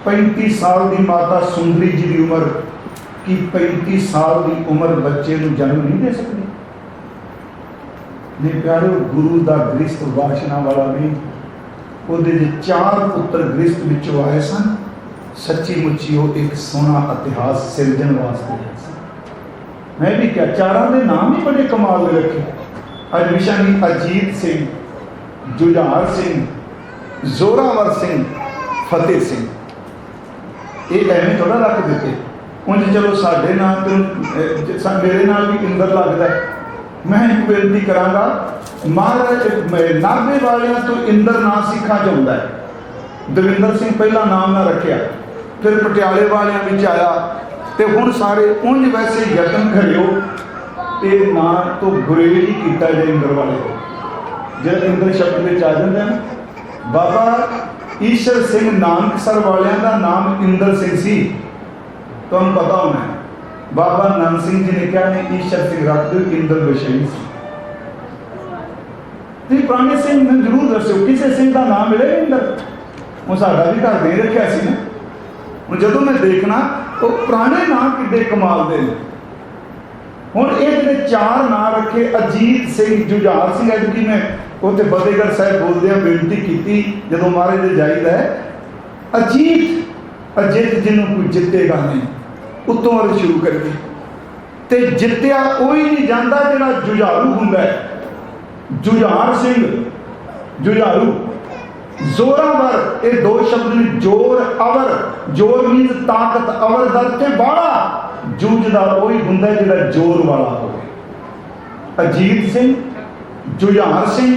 35 साल की माता सुंदरी जी की उम्र कि 35 साल की उम्र बच्चे को जन्म नहीं दे सकती। नहीं प्यारे गुरु का गृहस्थ वासना वाला नहीं। वो 4 पुत्र गृहस्थ विचों आए सन। सच्ची मुच्ची वो एक सोना इतिहास सिरजन वास्ते। मैं भी क्या 4 के नाम ही बड़े कमाल में रखे। ਅੱਜ ਵਿਸ਼ਾ ਨਹੀਂ, ਅਜੀਤ ਸਿੰਘ, ਜੁਝਾਰ ਸਿੰਘ, ਜ਼ੋਰਾਵਰ ਸਿੰਘ, ਫਤਿਹ ਸਿੰਘ। ਇਹ ਐਵੇਂ ਥੋੜਾ ਰੱਖ ਦਿੱਤੇ। ਉਂਝ ਚਲੋ ਸਾਡੇ ਨਾਲ ਤੇ ਮੇਰੇ ਨਾਲ ਵੀ ਇੰਦਰ ਲੱਗਦਾ। ਮੈਂ ਇੱਕ ਬੇਨਤੀ ਕਰਾਂਗਾ, ਮਹਾਰਾਜ ਨਾਭੇ ਵਾਲਿਆਂ ਤੋਂ ਇੰਦਰ ਨਾਂ ਸਿੱਖਾਂ 'ਚ ਆਉਂਦਾ ਹੈ। ਦਵਿੰਦਰ ਸਿੰਘ ਪਹਿਲਾ ਨਾਮ ਨਾ ਰੱਖਿਆ, ਫਿਰ ਪਟਿਆਲੇ ਵਾਲਿਆਂ ਵਿੱਚ ਆਇਆ, ਤੇ ਹੁਣ ਸਾਰੇ ਉਂਝ ਵੈਸੇ ਯਤਨ ਕਰਿਓ ਇਹ ਨਾਂ ਤੋਂ ਗੁਰੇਜ਼ ਹੀ ਕੀਤਾ ਜਾਏ ਇੰਦਰ ਵਾਲੇ ਤੋਂ। ਜਿਹੜਾ ਇੰਦਰ ਸ਼ਬਦ ਵਿੱਚ ਆ ਜਾਂਦਾ ਨਾ, ਬਾਬਾ ਈਸ਼ਰ ਸਿੰਘ ਨਾਨਕਸਰ ਵਾਲਿਆਂ ਦਾ ਨਾਮ ਇੰਦਰ ਸਿੰਘ ਸੀ, ਤੁਹਾਨੂੰ ਪਤਾ ਹੋਣਾ। ਬਾਬਾ ਨੰਦ ਸਿੰਘ ਜੀ ਨੇ ਕਿਹਾ ਨਹੀਂ ਈਸ਼ਰ ਸਿੰਘ ਰੱਖ ਦਿਓ, ਇੰਦਰ ਵਿਸ਼ਈ ਸੀ। ਤੁਸੀਂ ਪੁਰਾਣੇ ਸਿੰਘ ਨੂੰ ਜ਼ਰੂਰ ਦੱਸਿਓ ਕਿਸੇ ਸਿੰਘ ਦਾ ਨਾਮ ਮਿਲੇ ਇੰਦਰ। ਉਹ ਸਾਡਾ ਵੀ ਘਰ ਦੇ ਰੱਖਿਆ ਸੀ ਨਾ। ਹੁਣ ਜਦੋਂ ਮੈਂ ਦੇਖਣਾ ਉਹ ਪੁਰਾਣੇ ਨਾਂ ਕਿੱਡੇ ਕਮਾਲ ਦੇ ਨੇ। ਹੁਣ ਇਹ ਜਿਹੜੇ 4 ਨਾਂ ਰੱਖੇ, ਅਜੀਤ ਸਿੰਘ, ਜੁਝਾਰ ਸਿੰਘ। ਅੱਜ ਕੀ ਮੈਂ ਉੱਥੇ ਫਤਿਹਗੜ੍ਹ ਸਾਹਿਬ ਬੋਲਦੇ ਆ ਬੇਨਤੀ ਕੀਤੀ ਜਦੋਂ ਮਹਾਰਾਜ ਦੇ ਜਾਈਦਾ ਹੈ, ਅਜਿੱਤ ਜਿਹਨੂੰ ਕੋਈ ਜਿੱਤੇਗਾ ਨਹੀਂ, ਉੱਤੋਂ ਵਾਲੇ ਸ਼ੁਰੂ ਕਰੀਏ। ਤੇ ਜਿੱਤਿਆ ਉਹੀ ਨਹੀਂ ਜਾਂਦਾ ਜਿਹੜਾ ਜੁਝਾਰੂ ਹੁੰਦਾ ਹੈ। ਜੁਝਾਰ ਸਿੰਘ, ਜੁਝਾਰੂ, ਜ਼ੋਰਾਵਰ, ਇਹ 2 ਸ਼ਬਦ ਨੇ। ਜ਼ੋਰ, ਅਵਰ, ਜ਼ੋਰ ਮੀਨਸ ਤਾਕਤ, ਅਵਰ ਦਰ ਤੇ ਬਾੜਾ। ਜੂਝਦਾ ਉਹੀ ਹੁੰਦਾ ਜਿਹੜਾ ਜ਼ੋਰ ਵਾਲਾ ਹੋਵੇ। ਅਜੀਤ ਸਿੰਘ, ਜੁਝਾਰ ਸਿੰਘ,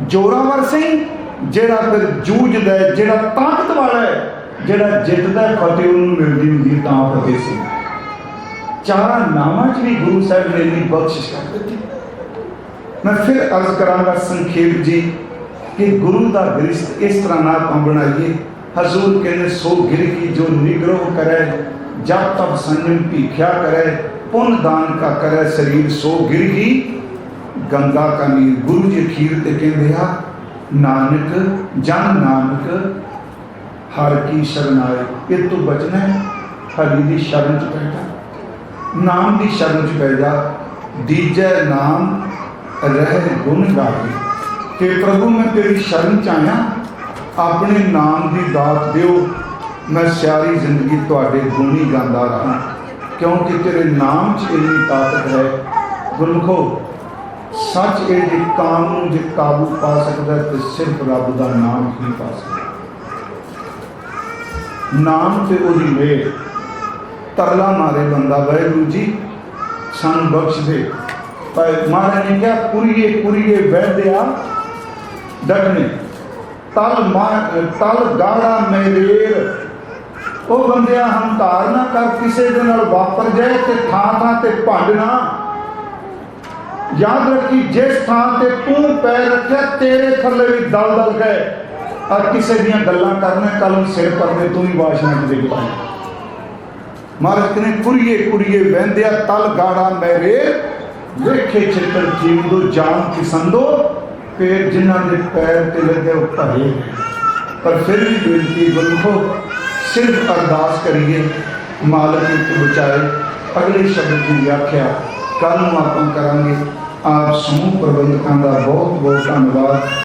ਜ਼ੋਰਾਵਰ ਸਿੰਘ, ਜਿਹੜਾ ਫਿਰ ਜੂਝਦਾ, ਜਿਹੜਾ ਤਾਕਤ ਵਾਲਾ ਹੈ, ਜਿਹੜਾ ਜਿੱਤਦਾ, ਫਤਿਹ ਉਹਨੂੰ ਮਿਲਦੀ ਹੁੰਦੀ ਤਾਂ ਫਤਿਹ ਸਿੰਘ। 4 ਨਾਵਾਂ 'ਚ ਵੀ ਗੁਰੂ ਸਾਹਿਬ ਨੇ ਇੰਨੀ ਬਖਸ਼ਿਸ਼ ਕਰ ਦਿੱਤੀ। ਮੈਂ ਫਿਰ ਅਰਜ਼ ਕਰਾਂਗਾ ਸੰਖੇਪ ਜੀ ਕਿ ਗੁਰੂ ਦਾ ਗ੍ਰਿਸ਼ਤ ਇਸ ਤਰ੍ਹਾਂ ਨਾਲ ਆਪਾਂ ਬਣਾਈਏ। ਹਜ਼ੂਰ ਕਹਿੰਦੇ ਸੋ ਗਿਰ ਕੀ ਜੋ ਨਿਗਰੋਹ ਕਰੇ, ਜਪ ਤਪ ਸੰਜਮ ਭੀਖਿਆ ਕਰੇ, ਪੁੰਨ ਦਾਨ ਕਾ ਕਰੇ ਸਰੀਰ, ਸੋ ਗਿਰ ਕੀ ਗੰਗਾ ਕਾ ਨੀਰ। ਗੁਰੂ ਜੀ ਅਖੀਰ ਤੇ ਕਹਿੰਦੇ ਆ, ਨਾਨਕ ਜਨ ਨਾਨਕ ਹਰ ਕੀ ਸ਼ਰਨ ਆਏ। ਇਹ ਤੋਂ ਬਚਣਾ ਹੈ, ਹਰੀ ਦੀ ਸ਼ਰਨ 'ਚ ਪੈ ਜਾ, ਨਾਮ ਦੀ ਸ਼ਰਨ 'ਚ ਪੈ ਜਾ। ਦੀਜੈ ਨਾਮ ਰਹਿ ਗੁਣ ਗਾਵੇ ਕਿ ਪ੍ਰਭੂ ਮੈਂ ਤੇਰੀ ਸ਼ਰਨ 'ਚ ਆਇਆ, ਆਪਣੇ ਨਾਮ ਦੀ ਦਾਤ ਦਿਓ, ਮੈਂ ਸਾਰੀ ਜ਼ਿੰਦਗੀ ਤੁਹਾਡੇ ਗੁਣ ਹੀ ਗਾਉਂਦਾ ਰਹਾਂ, ਕਿਉਂਕਿ ਤੇਰੇ ਨਾਮ 'ਚ ਇੰਨੀ ਤਾਕਤ ਹੈ। ਗੁਰਮੁਖੋ ਸੱਚ ਇਹ ਜੇ ਕਾਮ ਨੂੰ ਜੇ ਕਾਬੂ ਪਾ ਸਕਦਾ ਤੇ ਸਿਰਫ ਰੱਬ ਦਾ ਨਾਮ ਹੀ ਪਾ ਸਕਦਾ। ਨਾਮ ਤੇ ਉਹਦੀ ਮੇਰ। ਤਰਲਾ ਮਾਰੇ ਬੰਦਾ, ਵਾਹਿਗੁਰੂ ਜੀ ਸਾਨੂੰ ਬਖਸ਼ ਦੇ। ਪਰ ਮਹਾਰਾਜ ਨੇ ਕਿਹਾ ਕੁਰੀਏ ਕੁਰੀਏ ਵਹਿਦਿਆ ਡਟਨੇ, ਤਲ ਗਾੜਾ ਮੇਰੇਰ। ਉਹ ਬੰਦਿਆ ਹੰਕਾਰ ਨਾ ਕਰ, ਕਿਸੇ ਦੇ ਨਾਲ ਵਾਪਰ ਜਾਏ ਤੇ ਥਾਂ ਥਾਂ ਤੇ ਭੰਡਣਾ। ਯਾਦ ਰੱਖੀ ਜਿਸ ਥਾਂ ਤੇ ਤੂੰ ਪੈਰ ਰੱਖਿਆ ਤੇਰੇ ਥੱਲੇ ਵੀ ਦਲ ਦਲ ਗਏ। ਔਰ ਕਿਸੇ ਦੀਆਂ ਗੱਲਾਂ ਕਰਨਾ, ਕੱਲ ਨੂੰ ਸਿਰ ਪਰਨੇ ਤੂੰ ਵੀ ਵਾਸ਼ਨਾ 'ਚ ਡਿੱਗ ਪਾਏ। ਮਹਾਰਾਜ ਕਹਿੰਦੇ ਕੁਰੀਏ ਕੁਰੀਏ ਵਹਿੰਦਿਆ ਤਲ ਗਾੜਾ ਮੇਰੇਰ, ਵੇਖੇ ਚਿੱਤਰ ਜੀਵਦੋ ਜਾਨ ਪਸੰਦੋ। ਫਿਰ ਜਿਨ੍ਹਾਂ ਦੇ ਪੈਰ ਤੇ ਲੱਗੇ ਉਹ ਭਰੇ। ਪਰ ਫਿਰ ਵੀ ਬੇਨਤੀ ਗੁਰਮੁਖੋ ਸਿਰਫ ਅਰਦਾਸ ਕਰੀਏ, ਮਾਲਕ ਇੱਕ ਬਚਾਏ। ਅਗਲੇ ਸ਼ਬਦ ਦੀ ਵਿਆਖਿਆ ਕੱਲ੍ਹ ਨੂੰ ਆਪਾਂ ਕਰਾਂਗੇ। ਆਪ ਸਮੂਹ ਪ੍ਰਬੰਧਕਾਂ ਦਾ ਬਹੁਤ ਬਹੁਤ ਧੰਨਵਾਦ।